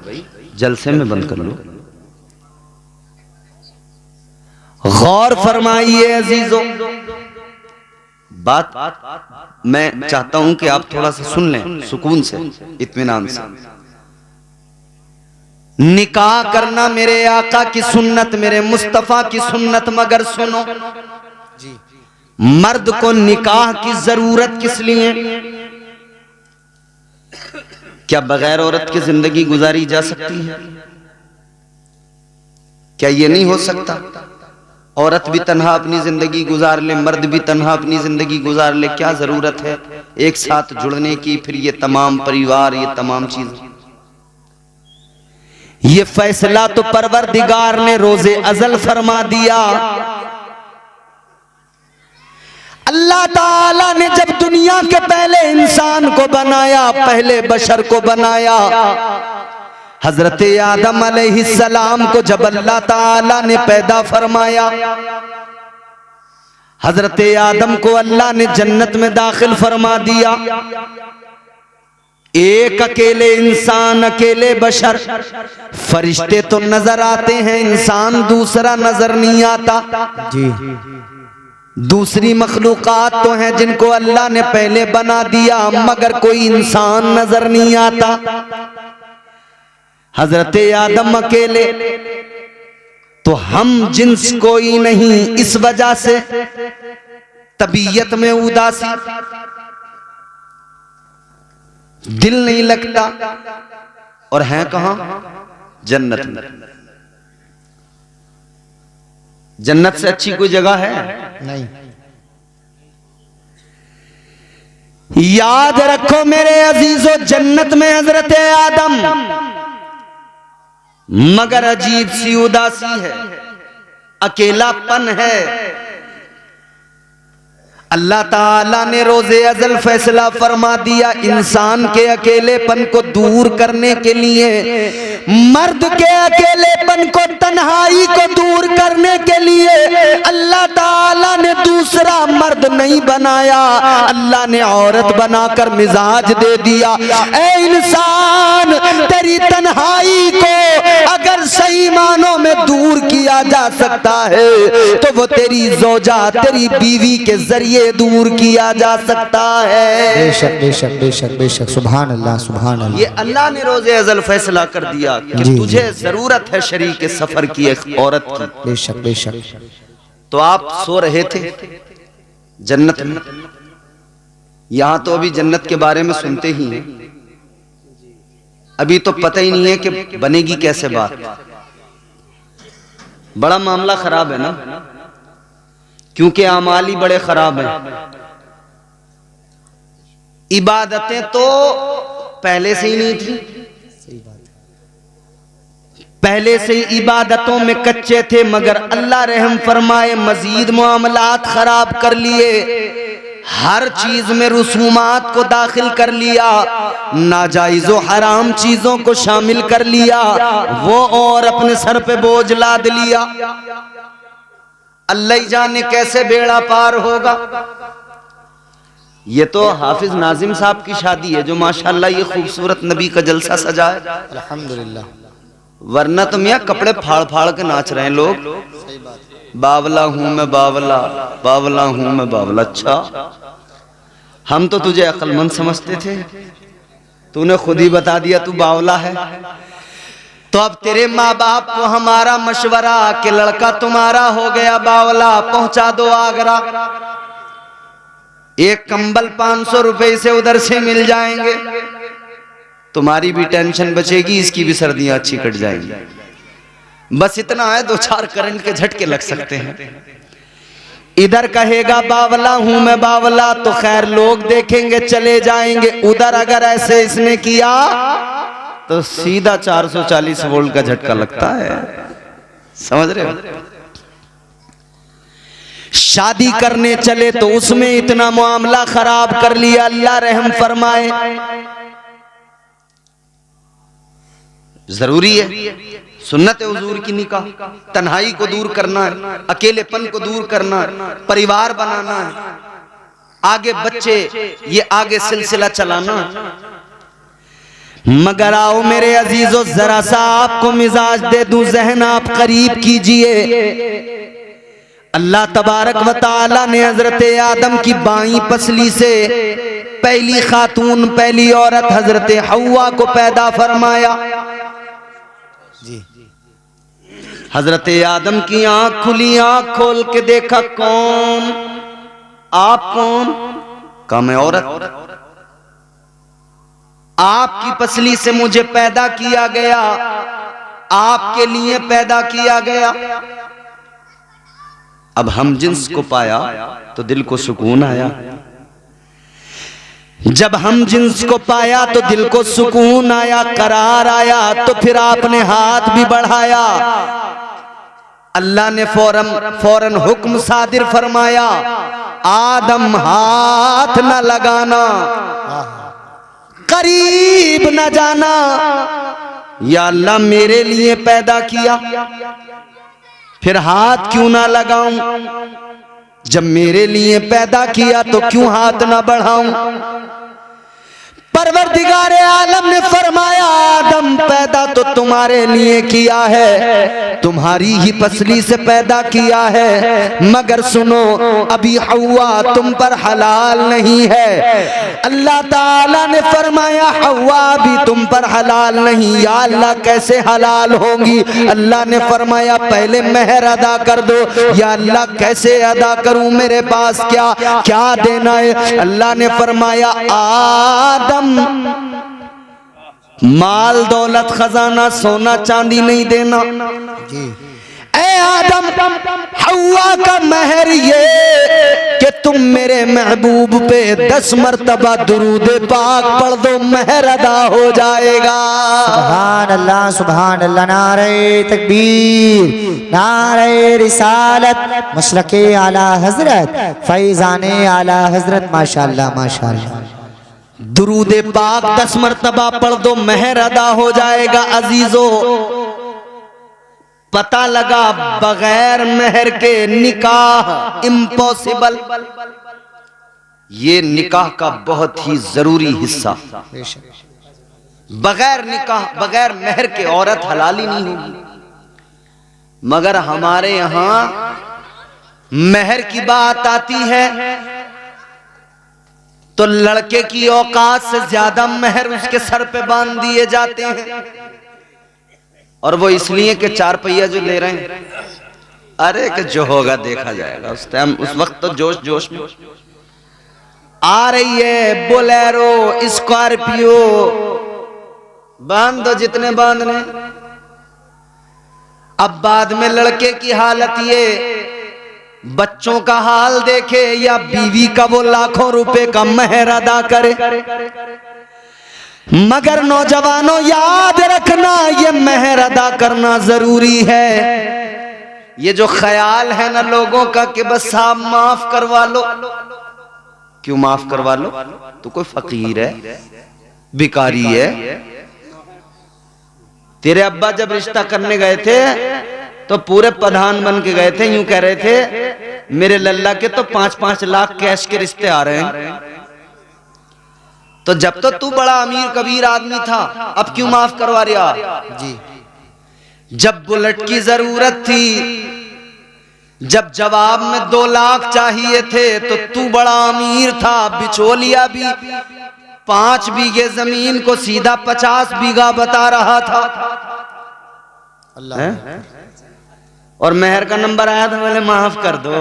S1: जलसे में बंद कर लो। गौर फरमाइए अजीजों, बात मैं चाहता हूं कि आप थोड़ा सा सुन लें सुकून से, इत्मीनान से। निकाह करना मेरे आका की सुन्नत, मेरे मुस्तफा की सुन्नत, मगर सुनो जी, मर्द को निकाह की जरूरत किस लिए? क्या बगैर औरत की जिंदगी गुजारी जा सकती है? क्या ये नहीं हो सकता? औरत भी तन्हा अपनी जिंदगी गुजार ले, मर्द भी तन्हा अपनी जिंदगी गुजार ले, क्या जरूरत है एक साथ जुड़ने की? फिर ये तमाम परिवार, ये तमाम चीजें, ये फैसला तो परवरदिगार ने रोजे अजल फरमा दिया। अल्लाह ताला ने जब दुनिया के पहले इंसान को बनाया, पहले बशर को बनाया, हजरत आदम अलैहिस्सलाम को जब अल्लाह ताला ने पैदा फरमाया, हजरत आदम को अल्लाह ने जन्नत में दाखिल फरमा दिया। एक अकेले इंसान, अकेले बशर, फरिश्ते तो नजर आते हैं, इंसान दूसरा नजर नहीं आता जी। दूसरी मखलूकात तो हैं जिनको अल्लाह ने पहले बना दिया, मगर कोई इंसान नजर नहीं आता। हजरत आदम अकेले, तो हम जिन्स कोई नहीं, इस वजह से तबीयत में उदासी, दिल नहीं लगता, और हैं कहां? जन्नत में। जन्नत से अच्छी कोई जगह है?
S2: नहीं।
S1: याद रखो मेरे अजीजों, जन्नत में हजरत आदम, मगर अजीब सी उदासी है, अकेलापन है। अल्लाह ताला ने रोजे अजल फैसला फरमा दिया, इंसान के अकेलेपन को दूर करने के लिए, मर्द के अकेलेपन को, तन्हाई को दूर करने के लिए अल्लाह ताला ने दूसरा मर्द नहीं बनाया, अल्लाह ने औरत बनाकर मिजाज दे दिया। ऐ इंसान, तेरी तन्हाई को अगर सही मानों में दूर किया जा सकता है तो वो तेरी ज़ौजा, तेरी बीवी के जरिए दूर किया जा सकता है।
S2: बेशक बेशक बेशक बेशक, सुभान अल्लाह सुभान अल्लाह।
S1: ये अल्लाह ने रोजे अजल फैसला कर दिया कि तुझे जरूरत है शरीक सफर की, एक औरत की।
S2: बेशक बेशक।
S1: तो आप सो रहे थे जन्नत में, यहां तो अभी जन्नत के बारे में सुनते ही हैं, अभी तो पता ही नहीं है कि बनेगी कैसे बात। बड़ा मामला खराब है ना, क्योंकि आमाल ही बड़े खराब हैं। इबादतें तो पहले से ही नहीं थी, पहले से ही इबादतों में कच्चे थे, मगर अल्लाह रहम फरमाए मजीद मामलात खराब कर लिए, हर चीज में रसूमात को दाखिल कर लिया, नाजायज व हराम चीजों को शामिल कर लिया, वो और अपने सर पे बोझ लाद लिया। अल्लाह ही जाने कैसे बेड़ा पार होगा। ये तो हाफिज नाजिम साहब की शादी है जो माशाल्लाह ये खूबसूरत नबी का जलसा सजा है,
S2: अल्हम्दुलिल्लाह।
S1: वरना तुम यहाँ कपड़े फाड़ फाड़ के नाच रहे हैं लोग। बावला हूं मैं बावला, बावला हूं मैं बावला। अच्छा, हम तो तुझे अक्लमंद समझते थे, तूने खुद ही बता दिया तू बावला है। तो अब तेरे माँ बाप को हमारा मशवरा कि लड़का तुम्हारा हो गया बावला, पहुंचा दो आगरा। एक कंबल 500 रुपए से उधर से मिल जाएंगे, तुम्हारी भी टेंशन बचेगी, इसकी भी सर्दियां अच्छी कट जाएंगी। बस इतना है, 2-4 करंट के झटके लग सकते हैं। इधर कहेगा बावला हूं मैं बावला तो खैर लोग देखेंगे चले जाएंगे। उधर अगर ऐसे इसने किया तो सीधा 440 वोल्ट का झटका लगता है। समझ रहे हो? शादी करने चले तो उसमें इतना मामला खराब कर लिया, अल्लाह रहम फरमाए। जरूरी है, सुन्नत है हुजूर की निकाह, तन्हाई को दूर करना है, अकेलेपन को दूर करना है, परिवार बनाना है, आगे बच्चे, ये आगे सिलसिला चलाना। मगर आओ मेरे अजीजों, जरा सा आपको मिजाज दे दूं, जहन आप करीब कीजिए। अल्लाह तबारक व तआला ने हजरत आदम की बाईं पसली से पहली खातून, पहली औरत हजरत हव्वा को पैदा फरमाया। हजरत आदम की आंख खुली, आंख खोल के देखा, कौन आप? कौन? कहा मैं औरत। आपकी पसली से मुझे पैदा किया गया, आपके लिए पैदा किया गया। अब हम जिन्स को पाया तो दिल को सुकून आया। जब हम जिन्स को पाया तो दिल को सुकून आया, करार आया। तो फिर आपने हाथ भी बढ़ाया, अल्लाह ने फौरन हुक्म सादिर फरमाया, आदम हाथ न लगाना, करीब न जाना। या अल्लाह मेरे लिए पैदा किया, फिर हाथ क्यों ना लगाऊं? जब मेरे लिए पैदा किया तो क्यों हाथ ना बढ़ाऊं? परवरदिगारे आलम ने फरमाया, आदम पैदा तो तुम्हारे लिए किया है, तुम्हारी ही पसली से पैदा किया है, मगर सुनो अभी हव्वा तुम पर हलाल नहीं है। अल्लाह ताला ने फरमाया हव्वा भी तुम पर हलाल नहीं। या अल्लाह कैसे हलाल होंगी? अल्लाह ने फरमाया पहले मेहर अदा कर दो। या अल्लाह कैसे अदा करूं, मेरे पास क्या क्या देना है? अल्लाह ने फरमाया आदम माल दौलत खजाना सोना चांदी नहीं देना। ऐ आदम, हव्वा का महर ये कि तुम मेरे महबूब पे 10 मरतबा दुरूद पाक पढ़ दो, महर अदा हो जाएगा।
S2: सुभान अल्लाह, सुभान अल्लाह। नारे तकबीर, नारे रिसालत, मशरक़े आला हजरत, फैज़ाने आला हजरत। माशाअल्लाह, माशाअल्लाह।
S1: दुरूद पाक 10 मरतबा पढ़ दो, महर अदा हो जाएगा। अजीजों, पता लगा बगैर महर के निकाह इम्पॉसिबल। ये निकाह का बहुत ही जरूरी हिस्सा। बगैर निकाह, बगैर महर के औरत हलाल ही नहीं होगी। मगर हमारे यहां महर की बात आती है तो लड़के की औकात से ज्यादा महर उसके सर पे बांध दिए जाते हैं। और वो इसलिए कि 4 पहिया जो ले रहे हैं, अरे कि जो होगा देखा जाएगा। उस टाइम, उस वक्त तो जोश जोश में आ रही है बोलेरो, स्कॉर्पियो, बांध दो जितने बांधने। अब बाद में लड़के की हालत ये, बच्चों का हाल देखे या बीवी का वो लाखों रुपए का महर अदा करे। मगर नौजवानों याद रखना, ये महर अदा करना जरूरी है। ये जो ख्याल है ना लोगों का कि बस आप माफ करवा लो, क्यों माफ करवा लो? तू कोई फकीर है, भिखारी है? तेरे अब्बा जब रिश्ता करने गए थे तो पूरे प्रधान बन के गए थे, यूं कह रहे थे मेरे लल्ला के तो 5-5 लाख कैश के रिश्ते आ रहे हैं। तो जब तो तू बड़ा अमीर कबीर आदमी था, अब क्यों माफ करवा रहा?
S2: जी।
S1: जब बुलेट की जरूरत थी, जब जवाब में 2 लाख चाहिए थे, तो तू बड़ा अमीर था, बिचौलिया भी 5 बीघे जमीन को सीधा 50 बीघा बता रहा था। अल्लाह। और मेहर का नंबर आया था, बोले माफ कर दो।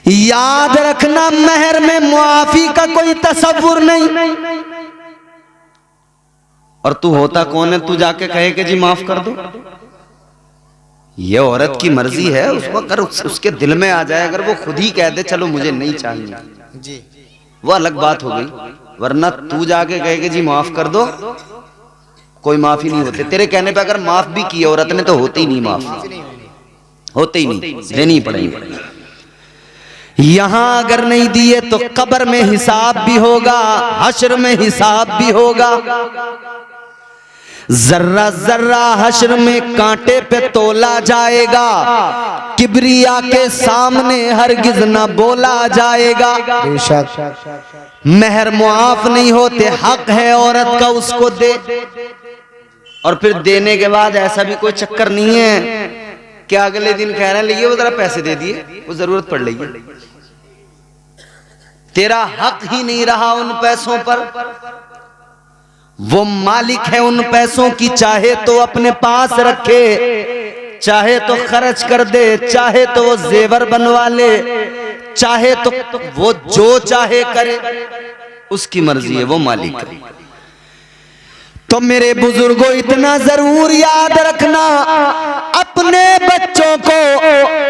S1: याद रखना, मेहर में मुआफी का कोई तसव्वुर नहीं। और तू होता कौन है तू जाके कहे कि जी माफ कर दो? ये औरत की मर्जी है, उसको अगर उसके दिल में आ जाए, अगर वो खुद ही कह दे चलो मुझे नहीं चाहिए जी, वो अलग बात हो गई। वरना तू जाके कहे कि जी माफ कर दो, कोई माफी नहीं होते। तेरे कहने पे अगर माफ भी की औरत ने तो होती ही नहीं, माफ होते ही नहीं, देनी ही पड़ेगी। यहां अगर नहीं दिए तो कब्र में हिसाब भी होगा, हश्र में हिसाब भी होगा। जर्रा जर्रा हश्र में कांटे पे तोला जाएगा, किबरिया के सामने हरगिज न बोला जाएगा। मेहर मुआफ नहीं होते, हक है औरत का उसको दे। और फिर देने के बाद ऐसा भी कोई चक्कर नहीं है कि अगले दिन कह रहे हैं वो जरा पैसे दे दिए, वो जरूरत पड़ रही है। तेरा हक ही नहीं रहा उन पैसों पर। वो मालिक है उन पैसों की, चाहे तो अपने पास रखे, चाहे तो खर्च कर दे, चाहे तो वो जेवर बनवा ले, चाहे तो वो जो चाहे करे, उसकी मर्जी है, वो मालिक है। तो मेरे बुजुर्गों, इतना जरूर याद रखना, अपने बच्चों को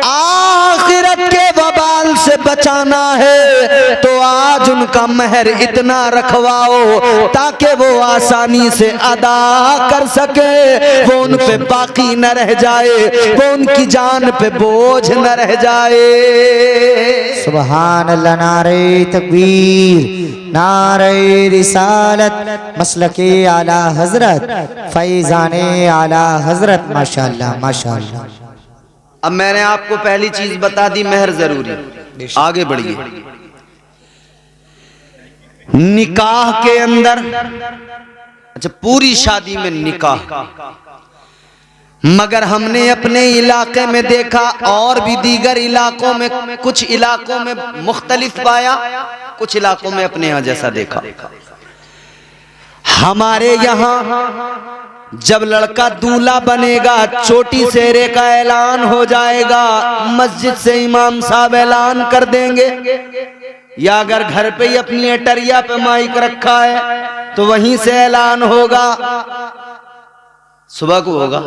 S1: आखिरत के वबाल से बचाना है तो आज उनका मेहर इतना रखवाओ ताकि वो आसानी से अदा कर सके, वो उन पे बाकी न रह जाए, वो उनकी जान पे बोझ न रह जाए।
S2: सुभान अल्लाह, नारे तकबीर, नारे रिसालत, मसलके आला हजरत, फैजाने आला हजरत, माशाअल्लाह माशाअल्लाह।
S1: अब मैंने आपको पहली चीज बता दी, मेहर जरूरी। आगे बढ़िए। निकाह के अंदर, अच्छा पूरी शादी में निकाह, मगर हमने अपने इलाके में देखा और भी दीगर इलाकों में, कुछ इलाकों में मुख्तलिफ पाया, कुछ इलाकों में अपने यहां जैसा देखा। हमारे यहां जब लड़का दूल्हा बनेगा, चोटी सेहरे का ऐलान हो जाएगा, मस्जिद से इमाम साहब ऐलान कर देंगे, या अगर घर पे ही अपनी एटरिया पे माइक रखा है तो वहीं से ऐलान होगा। सुबह को होगा,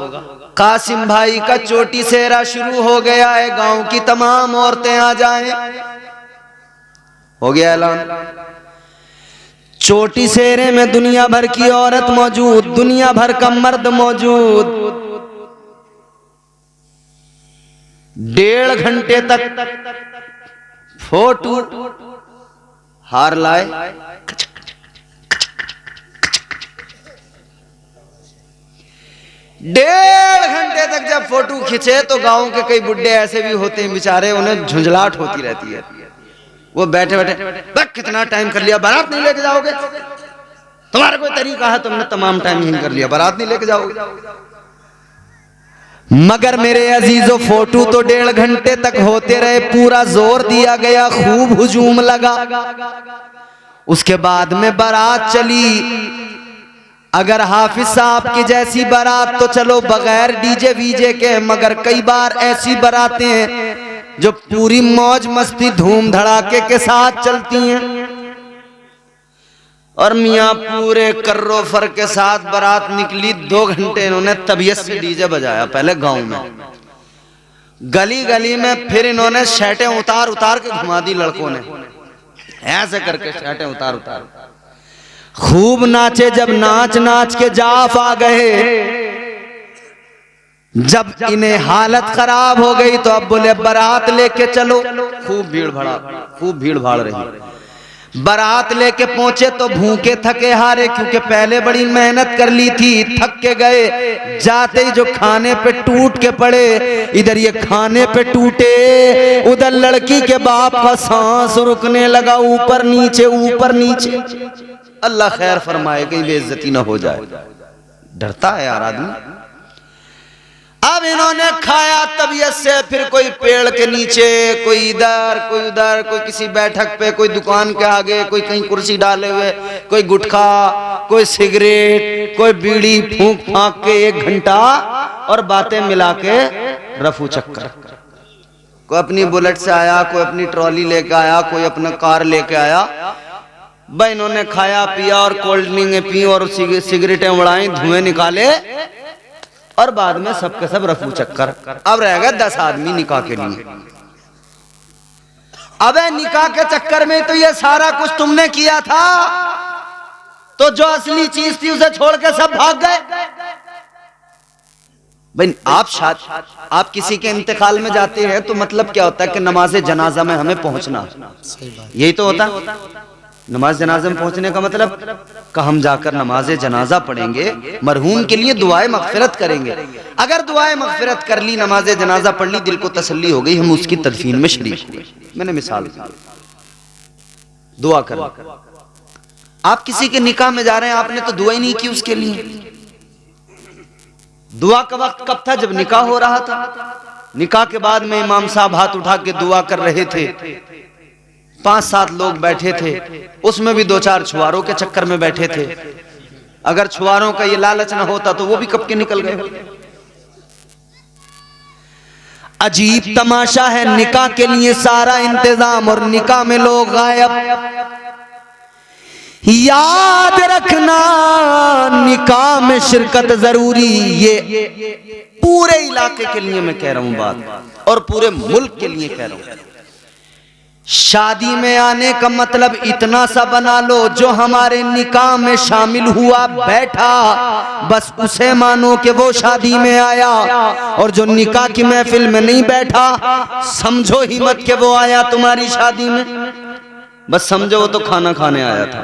S1: कासिम भाई का चोटी सेहरा शुरू हो गया है, गांव की तमाम औरतें आ जाएं, हो गया ऐलान। चोटी सेहरे में दुनिया भर की औरत मौजूद, दुनिया भर का मर्द मौजूद। 1.5 घंटे तक फोटो हार लाए, 1.5 घंटे तक जब फोटो खींचे तो गांव के कई बुड्ढे ऐसे भी होते हैं बेचारे, उन्हें झुंझलाहट होती रहती है। वो बैठे बैठे कितना टाइम कर लिया, बारात नहीं लेके जाओगे? तुम्हारा कोई तरीका है, तुमने तमाम टाइम यहीं कर लिया, बारात नहीं लेके जाओगे? मगर मेरे अजीजों, फोटो तो 1.5 घंटे तक होते रहे, पूरा जोर दिया गया, खूब हुजूम लगा। उसके बाद में बारात चली। अगर हाफिज साहब की जैसी बारात तो चलो बगैर डीजे वीजे के, मगर कई बार ऐसी बारातें हैं जो पूरी मौज मस्ती धूम धड़ाके के साथ चलती हैं, और मियाँ पूरे कर्रो फर के साथ बारात निकली। 2 घंटे इन्होंने तबीयत से डीजे बजाया, पहले गांव में, गली गली में, फिर इन्होंने शर्टें उतार उतार के घुमा दी लड़कों ने, ऐसे करके शर्टें उतार उतार खूब नाचे। जब नाच नाच के जाफ आ गए, जब इन्हें हालत खराब हो गई तो अब बोले बारात लेके चलो। खूब भीड़ भाड़ रही। बारात लेके पहुंचे तो भूखे थके हारे, क्योंकि पहले बड़ी मेहनत कर ली थी, थक के गए। जाते ही जो खाने पे टूट के पड़े, इधर ये खाने पे टूटे, उधर लड़की के बाप का सांस रुकने लगा, ऊपर नीचे ऊपर नीचे। अल्लाह खैर फरमाए, कहीं बेइज्जती ना हो जाए। डरता है यार आदमी। अब इन्होंने खाया तबीयत से, फिर कोई पेड़ के नीचे, कोई इधर कोई उधर, कोई किसी बैठक पे, कोई दुकान के आगे, कोई कहीं कुर्सी डाले हुए, कोई गुटखा, कोई सिगरेट, कोई बीड़ी फूंक फांक के 1 घंटा और बातें मिला के रफू चक्कर। कोई अपनी बुलेट से आया, कोई अपनी ट्रॉली लेके आया, कोई अपना कार लेके आया। भाई इन्होंने खाया पिया और कोल्ड ड्रिंक पी और सिगरेटें उड़ाई, धुएं निकाले और बाद में सबके सब रफू चक्कर। अब रह गए 10 आदमी निकाह के लिए। अबे निकाह के चक्कर में तो ये सारा कुछ तुमने किया था, तो जो असली चीज थी उसे छोड़ के सब भाग गए। भाई आप किसी के इंतकाल में जाते हैं तो मतलब क्या होता है कि नमाज जनाजा में हमें पहुंचना, यही तो होता है। नमाज जनाजा में पहुंचने का मतलब कि हम जाकर नमाज जनाजा पढ़ेंगे, मरहूम के लिए दुआए मगफिरत करेंगे। अगर दुआए मगफिरत कर ली, नमाज जनाजा पढ़ ली, दिल को तसल्ली हो गई, हम उसकी तदफीन में शरीक हुए। मैंने मिसाल दी, दुआ कर। आप किसी के निकाह में जा रहे हैं, आपने तो दुआ ही नहीं की उसके लिए। दुआ का वक्त कब था? जब निकाह हो रहा था। निकाह के बाद में इमाम साहब हाथ उठा के दुआ कर रहे थे, 5-7 लोग बैठे थे, उसमें भी 2-4 छुआरों के चक्कर में बैठे थे। अगर छुआरों का ये लालच ना होता तो वो भी कब के निकल गए। अजीब तमाशा है, निकाह के लिए सारा इंतजाम और निकाह में लोग गायब। याद रखना, निकाह में शिरकत जरूरी। ये पूरे इलाके के लिए मैं कह रहा हूं बात, और पूरे मुल्क के लिए कह रहा हूं। शादी में आने का मतलब इतना सा बना लो, जो हमारे निकाह में शामिल हुआ बैठा, बस उसे मानो कि वो शादी में आया। और जो निकाह की महफिल में नहीं बैठा, समझो ही मत कि वो आया तुम्हारी शादी में। बस समझो वो तो खाना खाने आया था,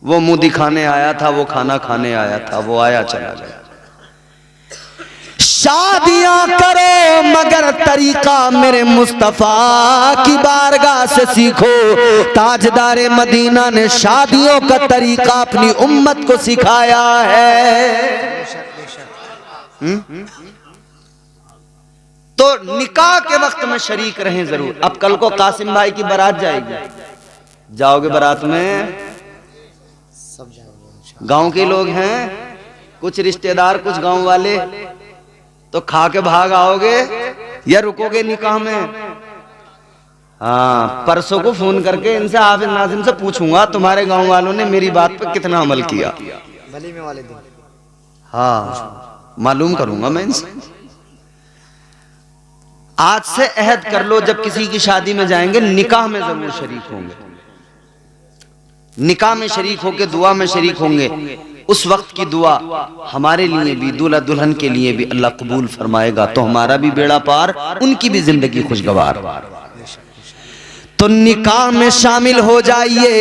S1: वो मुंह दिखाने आया था, वो खाना खाने आया था, वो आया चला गया। शादियां करो मगर तरीका मेरे मुस्तफा की बारगाह से सीखो। ताजदारे मदीना ने शादियों का तरीका अपनी उम्मत को सिखाया है। तो निकाह के वक्त में शरीक रहें जरूर। अब कल को कासिम भाई की बारात जाएगी, जाओगे बारात में? गांव के लोग हैं, कुछ रिश्तेदार, कुछ गांव वाले, तो खा के भाग आओगे या रुकोगे निकाह में? हाँ, परसों को फोन करके इनसे हाफिज नाजिम से पूछूंगा तुम्हारे गांव वालों ने मेरी बात पर कितना अमल किया।
S2: वलीमे वाले दिन
S1: हाँ, मालूम करूंगा मैं इनसे। आज से अहद कर लो, जब किसी की शादी में जाएंगे निकाह में जरूर शरीक होंगे। निकाह में शरीक होके दुआ में शरीक होंगे। उस वक्त की दुआ हमारे लिए भी, दूल्हा दुल्हन के लिए भी अल्लाह कबूल फरमाएगा, तो हमारा भी बेड़ा पार, उनकी भी जिंदगी खुशगवार। तो निकाह में शामिल हो जाइए।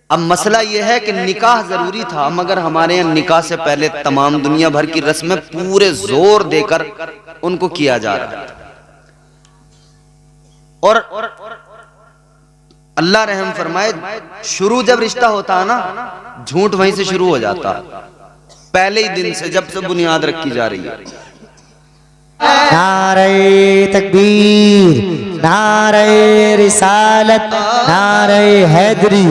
S1: अब मसला यह है कि निकाह जरूरी था, मगर हमारे यहाँ निकाह से पहले तमाम दुनिया भर की रस्में पूरे जोर देकर उनको किया जा रहा है। और अल्लाह रहम फरमाए, शुरू जब रिश्ता होता है ना, झूठ वहीं से शुरू हो जाता, पहले ही दिन से, जब से बुनियाद रखी जा रही है।
S2: नारे तकबीर, नारे रिसालत, नारे हैदरी,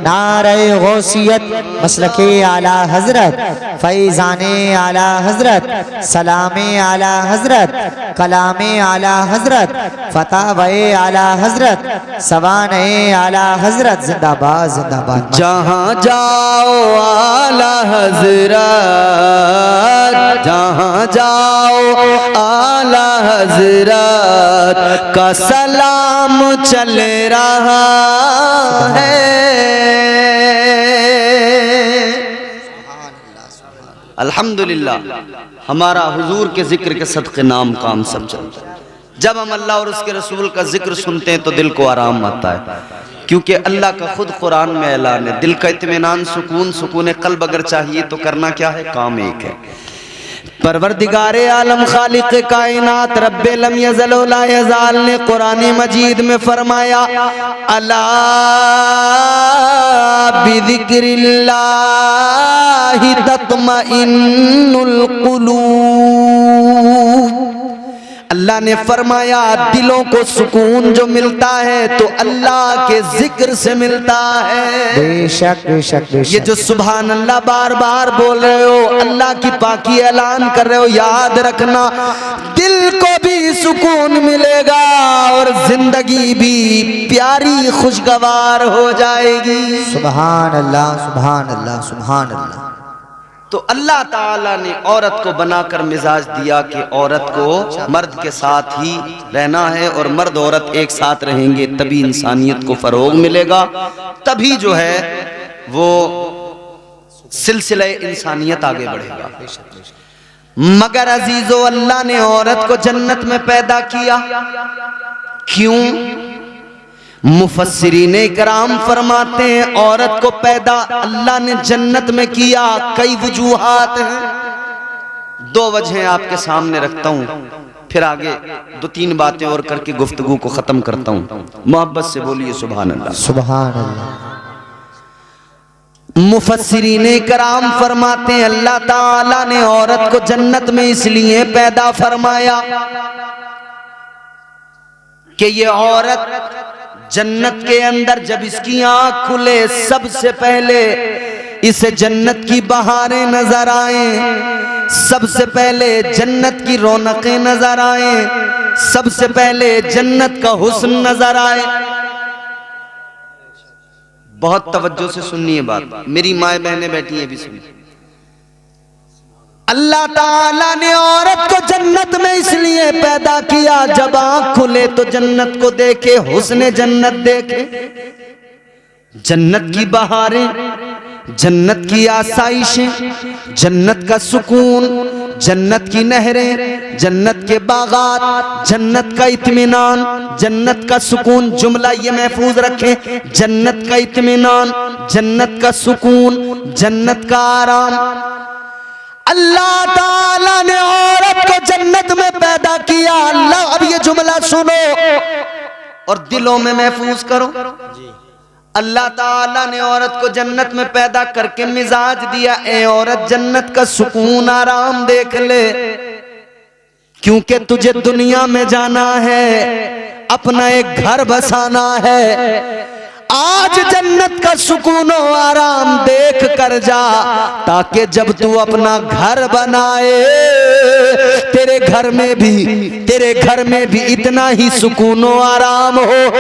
S2: नारे गौसियत, मसलके आला हजरत, फैजाने आला हजरत, सलामे आला हजरत, कलामे आला हजरत, फतावे आला हजरत, सवाने आला हजरत। जिंदाबाद जिंदाबाद।
S1: जहाँ जाओ आला हजरत, जहाँ जाओ आला हजरत का सलाम चल रहा है। अल्हम्दुलिल्लाह, हमारा हुजूर के जिक्र के सदक़े नाम काम सब चलता है। जब हम अल्लाह और उसके रसूल का जिक्र सुनते हैं तो दिल को आराम आता है, क्योंकि अल्लाह का खुद कुरान में ऐलान है, दिल का इत्मीनान, सुकून, सुकून कल्ब अगर चाहिए तो करना क्या है? काम एक है। परवरदिगारे आलम खालिक कायनात रब्बे लम यज़ल व ला यज़ाल ने कुरान मजीद में फरमाया, अला बिज़िक्रिल्लाह बिल्लाहि तत्मइन्नुल कुलूब। अल्लाह ने फरमाया दिलों को सुकून जो मिलता है तो अल्लाह के जिक्र से मिलता है।
S2: बेशक बेशक
S1: ये
S2: बेशक।
S1: जो सुभान अल्लाह बार बार बोल रहे हो, अल्लाह की पाकी ऐलान कर रहे हो, याद रखना दिल को भी सुकून मिलेगा और जिंदगी भी प्यारी खुशगवार हो जाएगी।
S2: सुभान अल्लाह सुभान अल्लाह सुभान अल्लाह।
S1: तो अल्लाह ताला ने औरत को बनाकर मिजाज दिया कि औरत को मर्द के साथ ही रहना है और मर्द औरत एक साथ रहेंगे तभी इंसानियत को फरोग मिलेगा, तभी जो है वो सिलसिले इंसानियत आगे बढ़ेगा। मगर अजीजो अल्लाह ने औरत को जन्नत में पैदा किया, क्यों? मुफस्सिरीने इकराम फरमाते हैं औरत को पैदा अल्लाह ने जन्नत में किया, कई वजूहात हैं। दो वजहें आपके सामने रखता हूं, फिर आगे दो तीन बातें और करके गुफ्तगू को खत्म करता हूं। मोहब्बत से बोलिए सुभान अल्लाह
S2: सुभान अल्लाह।
S1: मुफस्सिरीने इकराम फरमाते हैं अल्लाह ताला ने औरत को जन्नत में इसलिए पैदा फरमाया कि ये औरत जन्नत के अंदर जब इसकी आंख खुले सबसे पहले इसे जन्नत की बहारें नजर आए, सबसे पहले जन्नत की रौनकें नजर आए, सबसे पहले जन्नत का हुस्न नजर आए। बहुत तवज्जो से सुनिए बात, मेरी माए बहनें बैठी हैं भी सुनिए। अल्लाह ताला ने औरत को जन्नत में इसलिए पैदा किया जब आंख खुले तो जन्नत को देखे, हुस्न जन्नत देखे, जन्नत की बहारें, जन्नत की आसाइशें, जन्नत का सुकून, जन्नत की नहरें, जन्नत के बागात, जन्नत का इत्मीनान, जन्नत का सुकून। जुमला ये महफूज रखें, जन्नत का इत्मीनान, जन्नत का सुकून, जन्नत का आराम। अल्लाह ताला ने औरत को जन्नत में पैदा किया। अल्लाह, अब ये जुमला सुनो और दिलों में महफूज करो। अल्लाह ताला ने औरत को जन्नत में पैदा करके मिजाज दिया, ए औरत जन्नत का सुकून आराम देख ले, क्योंकि तुझे दुनिया में जाना है, अपना एक घर बसाना है। आज जन्नत का सुकून और आराम देख कर जा, ताकि जब तू अपना घर बनाए तेरे घर में भी इतना ही सुकून और आराम हो।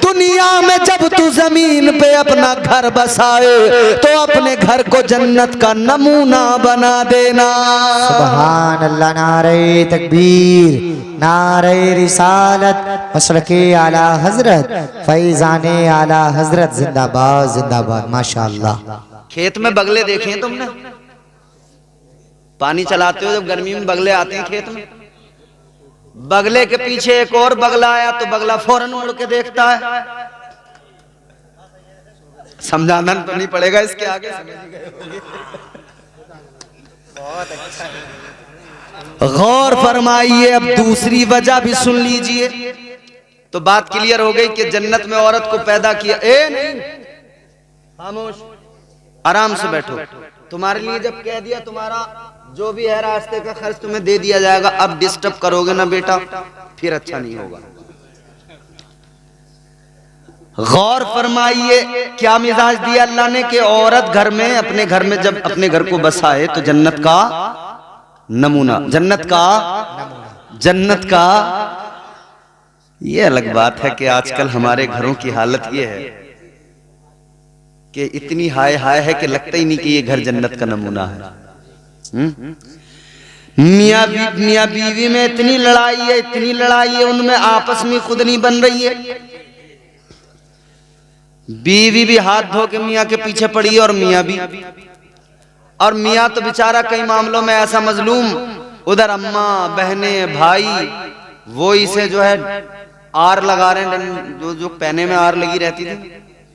S1: दुनिया में जब तू जमीन पे अपना घर बसाए तो अपने घर को जन्नत का नमूना बना देना।
S2: सुभान अल्लाह। नारे तकबीर, नारे रिसालत, मसलके आला हजरत, फैजाने आला हजरत, जिंदाबाद जिंदाबाद। माशाअल्लाह।
S1: खेत में बगले देखे हैं तुमने? पानी चलाते हो जब गर्मी में बगले आते हैं खेत में, बगले के पीछे एक और बगला आया तो बगला फौरन मुड़ के देखता है। समझाना तो नहीं पड़ेगा इसके आगे, बहुत अच्छा। गौर फरमाइए, अब दूसरी वजह भी सुन लीजिए तो बात क्लियर हो गई कि जन्नत में औरत को पैदा किया। नहीं, खामोश, आराम से बैठो। तुम्हारे लिए जब कह दिया तुम्हारा जो भी है रास्ते का खर्च तुम्हें दे दिया जाएगा, अब डिस्टर्ब करोगे ना बेटा फिर अच्छा नहीं होगा। गौर फरमाइए क्या मिजाज दिया अल्लाह ने कि औरत घर में अपने घर में जब अपने घर को बसाए तो जन्नत का नमूना, जन्नत का। ये अलग बात है कि आजकल हमारे घरों की हालत ये है कि इतनी हाय हाय है कि लगता ही नहीं कि ये घर जन्नत का नमूना है। मियां बीवी में इतनी लड़ाई है, उनमें आपस में खुद नहीं बन रही है। बीवी भी हाथ धो के मियां के पीछे पड़ी है और मियां भी, और मियां तो बेचारा कई मामलों में ऐसा मजलूम, उधर अम्मा बहने भाई वो इसे जो है आर लगा रहे हैं, जो पहने में आर लगी रहती थी,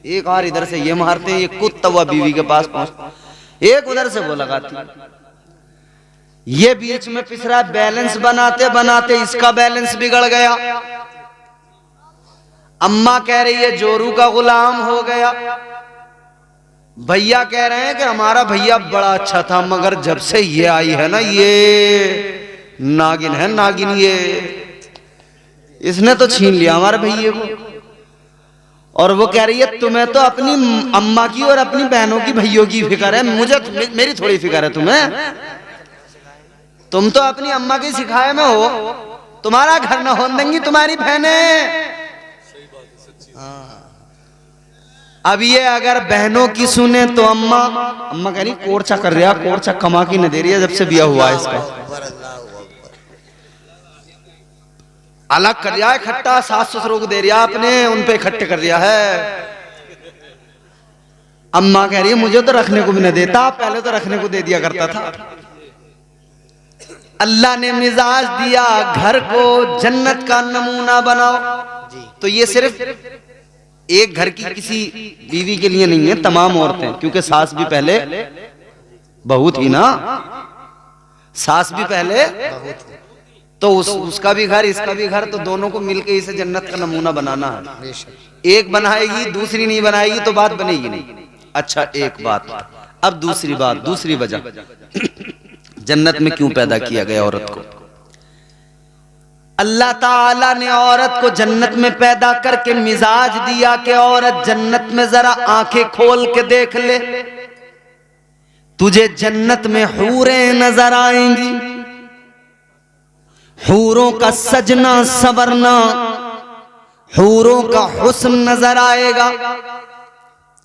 S1: एक आर इधर से ये मारते हैं, ये कुत्ता हुआ बीवी के पास पहुंचता, एक उधर से वो लगाती, ये बीच में पिस रहा। बैलेंस बनाते बनाते इसका बैलेंस बिगड़ गया। अम्मा कह रही है जोरू का गुलाम हो गया, भैया कह रहे हैं कि हमारा भैया बड़ा अच्छा था, मगर जब से ये आई है ना, ये नागिन है, नागिन, ये इसने तो छीन लिया हमारे भैया को। और वो कह रही है तुम्हें तो अपनी अम्मा की और अपनी बहनों की, भैयों की फिक्र है, मुझे मेरी थोड़ी फिक्र है तुम्हें। तुम तो अपनी अम्मा की सिखाए में हो, तुम्हारा घर न होने देंगी तुम्हारी बहनें। अब ये अगर बहनों की सुने तो अम्मा कह रही कोर्चा कर रहा, कोर्चा कमा की न दे रही है जब से बिया हुआ है इसका, अलग कर दिया है इकट्ठा, सास ससुरों को दे रिया अपने, उन पे इकट्ठे कर दिया है। अम्मा कह रही है मुझे तो रखने को भी न देता, पहले तो रखने को दे दिया करता था। अल्लाह ने मिजाज दिया घर को जन्नत का नमूना बनाओ, तो ये सिर्फ एक घर की किसी बीवी के लिए नहीं है, तमाम औरतें, क्योंकि सास भी पहले बहू थी ना, सास भी पहले, तो उसका भी घर इसका भी घर, तो दोनों को मिलके इसे जन्नत का नमूना बनाना है। एक बनाएगी दूसरी नहीं बनाएगी तो बात बनेगी नहीं। अच्छा एक बात, अब दूसरी बात, दूसरी वजह जन्नत में क्यों पैदा किया गया औरत को। अल्लाह ताला ने औरत को जन्नत में पैदा करके मिजाज दिया कि औरत जन्नत में जरा आंखें खोल के देख ले, तुझे जन्नत में हूरें नजर आएंगी, हूरों का सजना संवरना, हूरों का हुस्न नजर आएगा।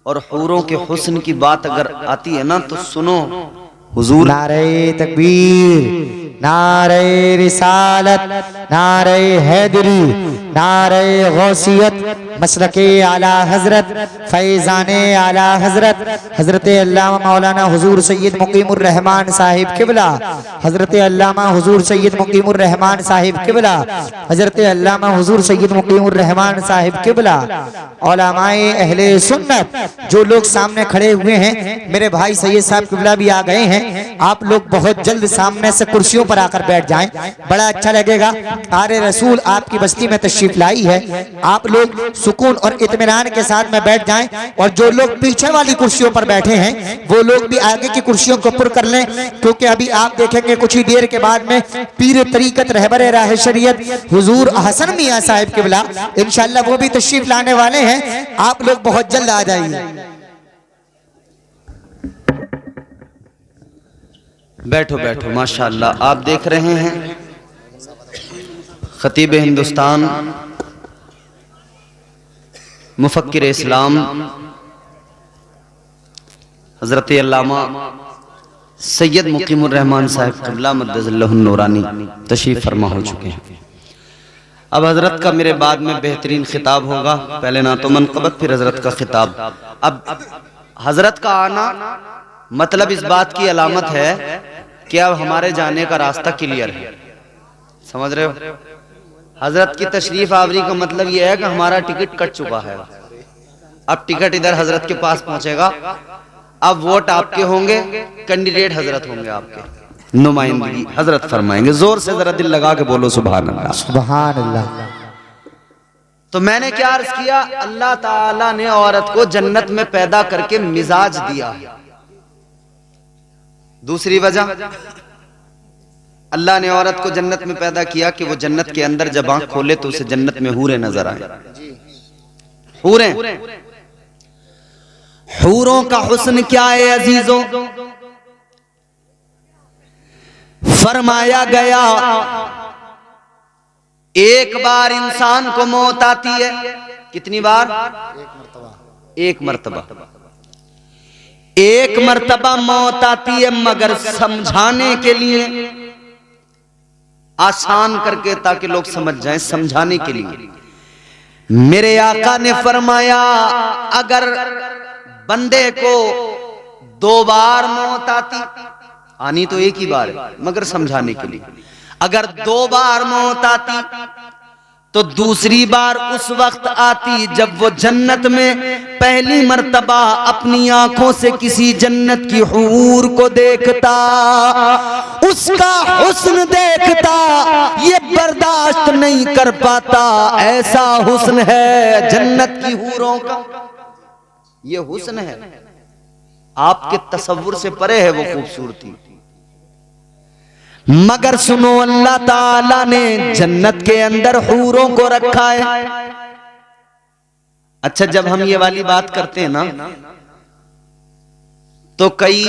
S1: और हूरों के हुस्न की बात अगर आती है ना तो सुनो, हुजूर
S2: नारे तकबीर, नारे रिसालत, नारे हैदरी, नारे गौसियत, मसलके आला हजरत, फैजाने आला हजरत, हजरत अल्लामा मौलाना हुजूर सैयद मुकीमुर रहमान साहिब किबला, हजरत अल्लामा हुजूर सैयद मुकीमुर रहमान साहिब किबला, हजरत अल्लामा हुजूर सैयद मुकीमुर रहमान साहिब किबला, उलमाए अहले सुन्नत जो लोग सामने खड़े हुए हैं, मेरे भाई सैयद साहब किबला भी आ गए हैं। आप लोग बहुत जल्द सामने से कुर्सियों पर आकर बैठ जाएं, बड़ा अच्छा लगेगा। आरे रसूल आपकी बस्ती में तशरीफ लाई है, आप लोग सुकून और इत्मीनान के साथ में बैठ जाएं, और जो लोग पीछे वाली कुर्सियों पर बैठे हैं वो लोग भी आगे की कुर्सियों को पुर कर लें, क्योंकि अभी आप देखेंगे कुछ ही देर के बाद में पीर तरीकत रहबर राह शरीयत हुजूर हसन मियां साहिब किबला इंशाअल्लाह वो भी तशरीफ लाने वाले हैं। आप लोग बहुत जल्द आ जाइए।
S1: बैठो बैठो, माशाअल्लाह। आप देख रहे हैं खतीब हिंदुस्तान, मुफक्किर इस्लाम हजरत अल्लामा सैयद मुकीमुर रहमान साहिब क़िबला मद्दज़ल्लहु नूरानी तशरीफ फरमा हो चुके हैं। अब हजरत का मेरे बाद में बेहतरीन खिताब होगा, पहले ना तो मनक़बत फिर हजरत का खिताब। अब हजरत का आना मतलब इस बात की अलामत है कि अब हमारे जाने का रास्ता क्लियर है, समझ रहे हो। हजरत की तशरीफ आवरी का मतलब यह है कि हमारा टिकट कट चुका है, अब टिकट इधर हजरत के पास पहुंचेगा। अब वोट आपके होंगे, कैंडिडेट हजरत होंगे, आपके नुमाइंदगी हजरत फरमाएंगे। जोर से जरा दिल लगा के बोलो सुभान अल्लाह,
S2: सुभान अल्लाह।
S1: तो मैंने क्या अर्ज किया, अल्लाह ताला ने औरत को जन्नत में पैदा करके मिजाज दिया। दूसरी वजह, अल्लाह ने औरत को जन्नत में पैदा किया कि वो जन्नत के अंदर जब आंख खोले तो उसे जन्नत में हूरें नजर आए। हूरें, हूरों का हुस्न क्या है अजीजों, फरमाया गया एक बार इंसान को मौत आती है, कितनी बार? एक मर्तबा। एक मर्तबा मौत आती है, मगर समझाने के लिए, आसान करके ताकि लोग समझ जाएं, समझाने के लिए मेरे आका ने फरमाया अगर बंदे को 2 बार मौत आनी तो एक ही बार है, मगर समझाने के लिए, अगर 2 बार मौत आती तो दूसरी बार उस वक्त आती जब वो जन्नत में पहली मर्तबा अपनी आंखों से किसी जन्नत की हूर को देखता, उसका हुस्न देखता, ये बर्दाश्त नहीं कर पाता। ऐसा हुस्न है जन्नत की हूरों का, ये हुस्न है। आपके तसव्वुर से परे है वो खूबसूरती। मगर सुनो, अल्लाह ताला ने जन्नत के अंदर हूरों को रखा है। अच्छा, जब हम ये वाली बात करते हैं ना, तो कई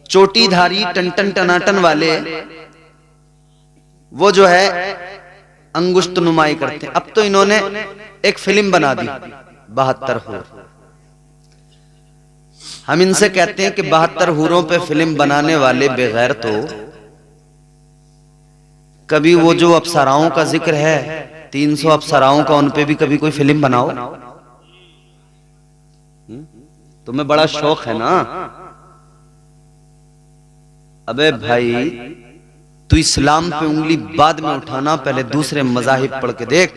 S1: चोटीधारी टन टनाटन वाले वो जो है अंगुष्ठ नुमाई करते हैं। अब तो इन्होंने एक फिल्म बना दी 72 हूर। हम इनसे कहते हैं कि 72 हूरों पे फिल्म बनाने वाले बेगैर, तो कभी वो जो अप्सराओं का जिक्र है 300 अप्सराओं का, उन पे भी कभी कोई फिल्म बनाओ। तुम्हें बड़ा शौक है ना। अबे भाई, तू इस्लाम पे उंगली बाद में उठाना, पहले दूसरे मजाहिब पढ़ के देख।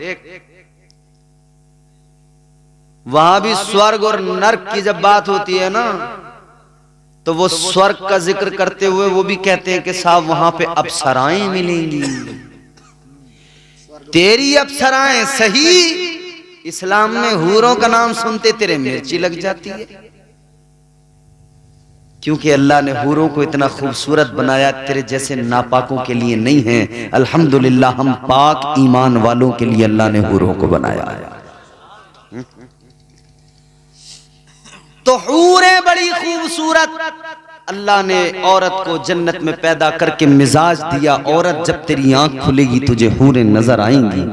S1: वहां भी स्वर्ग और नर्क की जब बात होती है ना, तो वो स्वर्ग का जिक्र करते हुए वो भी कहते हैं कि साहब वहां पे अप्सराएं मिलेंगी। तेरी अप्सराएं सही, इस्लाम में हूरों का नाम सुनते तेरे मिर्ची लग जाती है। क्योंकि अल्लाह ने हूरों को इतना खूबसूरत बनाया, तेरे जैसे नापाकों के लिए नहीं है। अल्हम्दुलिल्लाह, हम पाक ईमान वालों के लिए अल्लाह ने हूरों को बनाया है। तो हूरें बड़ी खूबसूरत, अल्लाह ने औरत को जन्नत में पैदा करके मिजाज दिया। औरत, जब तेरी आंख खुलेगी तुझे हूरें नजर आएंगी।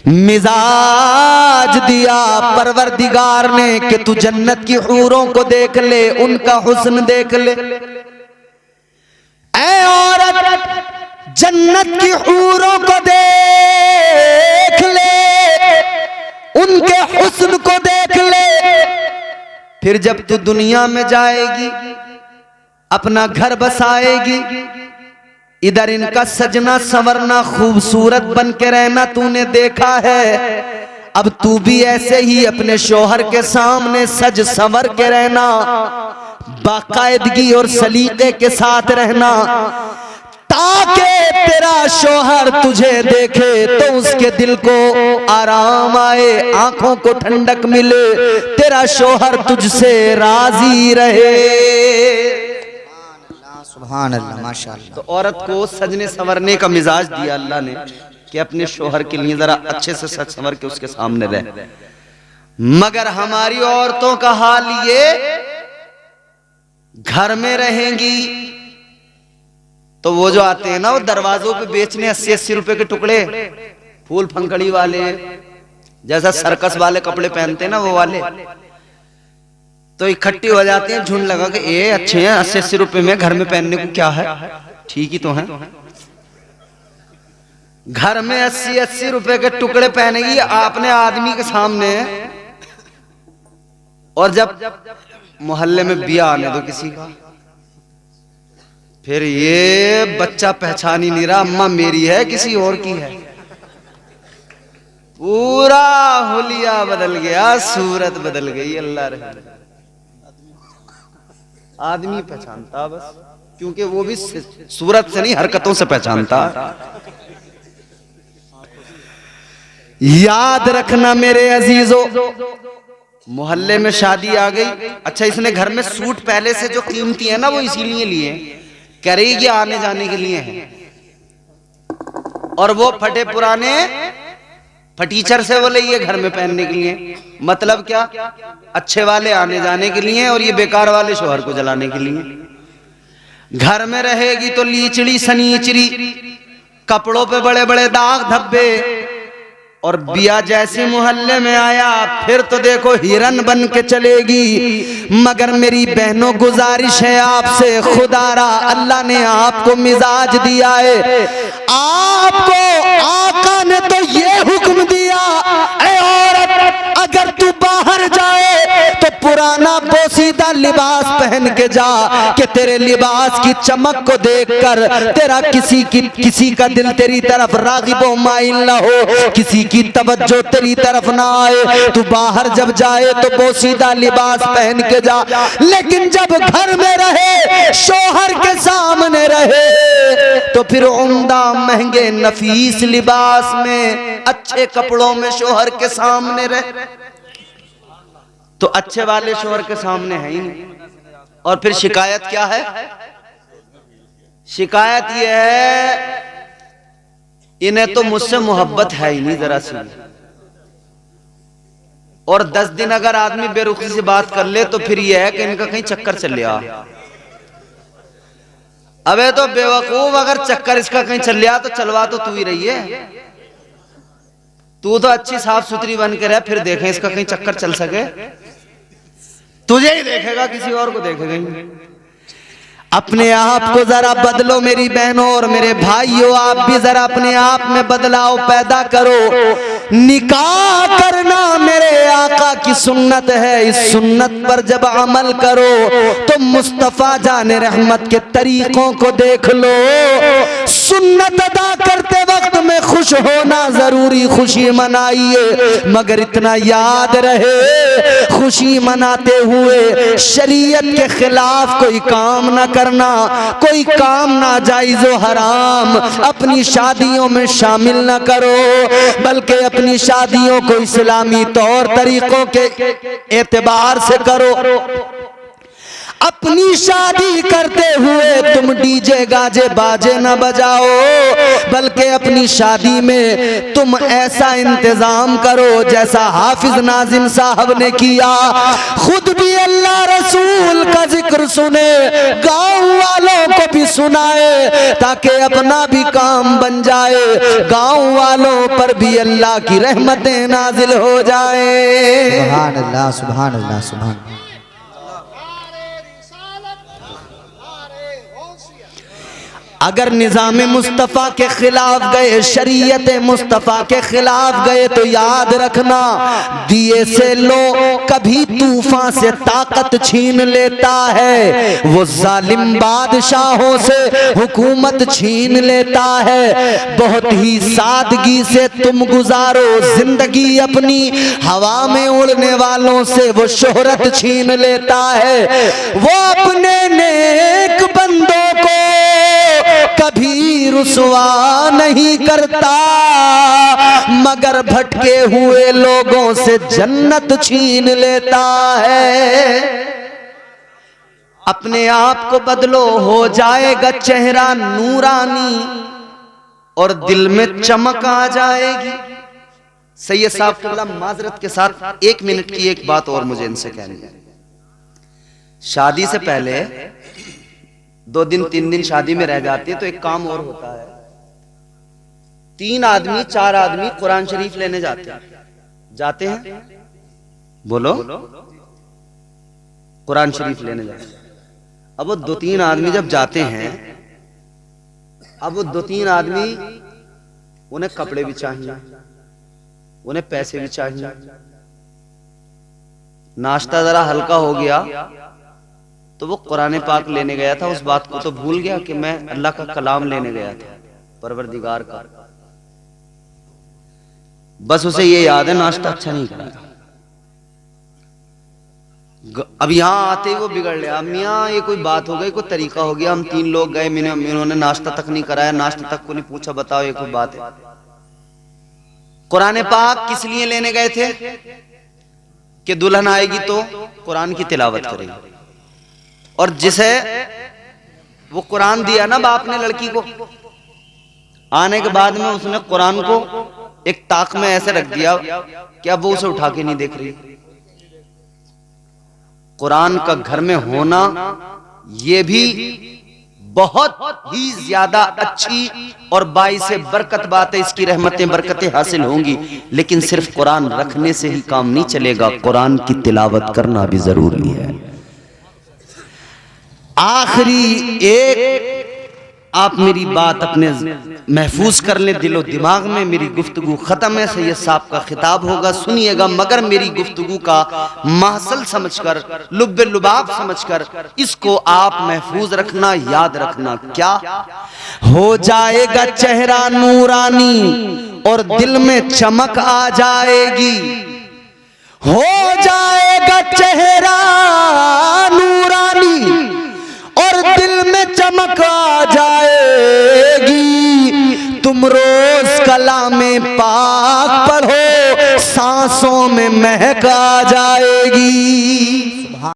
S1: मिजाज दिया परवरदिगार ने कि तू जन्नत की हूरों को देख ले, उनका हुस्न देख ले। ऐ औरत, जन्नत की हूरों को देख ले, उनके हुस्न को देख ले। फिर जब तू दुनिया में जाएगी, अपना घर बसाएगी, इधर इनका सजना संवरना, खूबसूरत बन के रहना तूने देखा है। अब तू भी ऐसे ही अपने शोहर के सामने सज संवर के रहना, बाकायदगी और सलीके के साथ रहना, ताकि तेरा शोहर तुझे देखे तो उसके दिल को आराम आए, आंखों को ठंडक मिले, तेरा शोहर तुझसे राजी रहे।
S2: सुभान अल्लाह, माशाअल्लाह।
S1: तो औरत को सजने संवरने का मिजाज दिया अल्लाह ने कि अपने शोहर के लिए जरा अच्छे से सज संवर के उसके सामने रहे। मगर हमारी औरतों का हाल ये, घर में रहेंगी तो वो जो आते हैं ना, वो दरवाजों पे बेचने 80-80 रुपए के टुकड़े, फूल फंकड़ी वाले, जैसा सर्कस वाले कपड़े पहनते हैं ना वो वाले, तो इकट्ठी हो जाते हैं झुंड लगा के, ये अच्छे हैं 80-80 रुपए में, घर में पहनने को क्या है, ठीक ही तो है। घर में 80-80 रुपए के टुकड़े पहनेगी आपने आदमी के सामने, और जब मोहल्ले में बिया आने दो किसी का, फिर ये बच्चा पहचान ही नहीं रहा अम्मा मेरी है किसी और की है। पूरा हुलिया बदल गया, सूरत बदल गई। अल्लाह रहे, आदमी पहचानता बस, क्योंकि वो भी सूरत से नहीं हरकतों से पहचानता। याद रखना मेरे अजीजों, मोहल्ले में शादी आ गई, अच्छा इसने घर में सूट पहले से जो कीमती है ना वो इसीलिए लिए, कह रही कि आने जाने के लिए हैं, और वो फटे पुराने फटीचर से वो लिए घर में पहनने के लिए। मतलब क्या, अच्छे वाले आने जाने के लिए और ये बेकार वाले शोहर को जलाने के लिए। घर में रहेगी तो लीचड़ी सनीचरी, कपड़ों पे बड़े बड़े दाग धब्बे, और बिया जैसे मोहल्ले में आया फिर तो देखो हिरन बन के चलेगी। मगर मेरी बहनों गुजारिश है आपसे, खुदारा अल्लाह ने आपको मिजाज दिया है, आपको आका ने तो ये हुक्म दिया, ऐ औरत अगर तू बाहर जाए तो पुराना बोसीदा लिबास पहन के जा, कि तेरे लिबास की चमक को देखकर तेरा किसी का दिल तेरी तरफ रागिबो माइल ना हो, किसी की तवज्जो तेरी तरफ ना आए। तू बाहर जब जाए तो बोसीदा लिबास पहन के जा, लेकिन जब घर में रहे, शोहर के सामने रहे, तो फिर उम्दा महंगे नफीस लिबास में, अच्छे कपड़ों में शोहर के सामने रहे। तो अच्छे वाले शोहर के सामने है ही नहीं। और फिर शिकायत क्या है? शिकायत यह है इन्हें तो मुझसे मोहब्बत है ही नहीं जरा सी। और 10 दिन अगर आदमी बेरुखी से बात कर ले तो फिर यह है कि इनका कहीं चक्कर चल लिया। अबे तो बेवकूफ, अगर चक्कर इसका कहीं चल लिया तो चलवा तो तू ही रही है। तू तो अच्छी साफ सुथरी बन के रह, फिर देखें इसका कहीं चक्कर चल सके। तुझे ही देखेगा, किसी और को देखेगा ही। अपने आप को जरा बदलो मेरी बहनों और मेरे भाइयों, आप भी जरा अपने आप में बदलाव पैदा करो। निकाह करना मेरे आका की सुन्नत है, इस सुन्नत पर जब अमल करो तो मुस्तफा जाने रहमत के तरीकों को देख लो। सुन्नत अदा करते वक्त में खुश होना जरूरी, खुशी मनाइए, मगर इतना याद रहे खुशी मनाते हुए शरीयत के खिलाफ कोई काम न करना, कोई काम नाजायज़ हराम अपनी शादियों में शामिल न करो, बल्कि अपनी शादियों को इस्लामी तौर तरीकों के एतबार से करो। अपनी शादी करते हुए तुम डीजे गाजे बाजे न बजाओ, बल्कि अपनी शादी में तुम ऐसा इंतजाम करो जैसा हाफिज नाजिम साहब ने किया। खुद भी अल्लाह रसूल का जिक्र सुने, गांव वालों को भी सुनाए, ताकि अपना भी काम बन जाए, गांव वालों पर भी अल्लाह की रहमतें नाजिल हो जाए।
S2: सुभान अल्लाह, सुभान अल्लाह, सुभान।
S1: अगर निज़ाम मुस्तफ़ा के खिलाफ गए, शरीयत मुस्तफ़ा के खिलाफ गए तो याद रखना दिए से लो कभी तूफान से ताकत छीन लेता है, वो जालिम बादशाहों से हुकूमत छीन लेता है। बहुत ही सादगी से तुम गुजारो जिंदगी अपनी, हवा में उड़ने वालों से वो शोहरत छीन लेता है। वो अपने नेक बंदों को कभी रुसवा नहीं करता, मगर भटके हुए लोगों से जन्नत छीन लेता है। अपने आप को बदलो, हो जाएगा चेहरा नूरानी और दिल में चमक आ जाएगी। सैयद साहब किबला माजरत के साथ 1 मिनट की एक बात और मुझे इनसे कहनी है। शादी से पहले 2 दिन 3 दिन शादी में रह जाते हैं तो एक काम और होता है। 3 आदमी 4 आदमी कुरान शरीफ लेने जाते हैं, बोलो, कुरान शरीफ लेने जाते हैं। अब वो 2-3 आदमी जब जाते हैं, अब वो 2-3 आदमी, उन्हें कपड़े भी चाहिए, उन्हें पैसे भी चाहिए, नाश्ता जरा हल्का हो गया तो वो कुरान पाक लेने गया था, उस बात को तो भूल गया कि मैं अल्लाह का कलाम लेने गया था, परवरदिगार का। बस उसे ये याद है नाश्ता अच्छा नहीं करा। अब यहाँ आते ही वो बिगड़ गया। मियाँ ये कोई बात हो गई, कोई तरीका हो गया, हम 3 लोग गए, इन्होंने नाश्ता तक नहीं कराया, नाश्ता तक को नहीं पूछा, बताओ ये कोई बात है? कुरान पाक किस लिए लेने गए थे? कि दुल्हन आएगी तो कुरान की तिलावत करेगी, और जिसे वो कुरान दिया ना बाप ने लड़की को, आने के बाद में उसने कुरान को एक ताक में ऐसे रख दिया कि अब वो उसे उठा के नहीं देख रही। कुरान का घर में होना ये भी बहुत ही ज्यादा अच्छी और बाइसे बरकत बात है, इसकी रहमतें बरकतें हासिल होंगी। लेकिन सिर्फ कुरान रखने से ही काम नहीं चलेगा, कुरान की तिलावत करना भी जरूरी है। आखिरी एक आप मेरी बात अपने महफूज कर लें दिलो दिमाग में। मेरी गुफ्तगू खत्म है, सैयद साहब का खिताब होगा, सुनिएगा, मगर मेरी गुफ्तगू का महसल समझकर, लुब्बे लुबाब समझकर इसको आप महफूज रखना, याद रखना। क्या हो जाएगा चेहरा नूरानी और दिल में चमक आ जाएगी। हो जाएगा चेहरा नूरानी और दिल में चमक आ जाएगी। तुम रोज कलामे पाक पढ़ो, सांसों में महक आ जाएगी।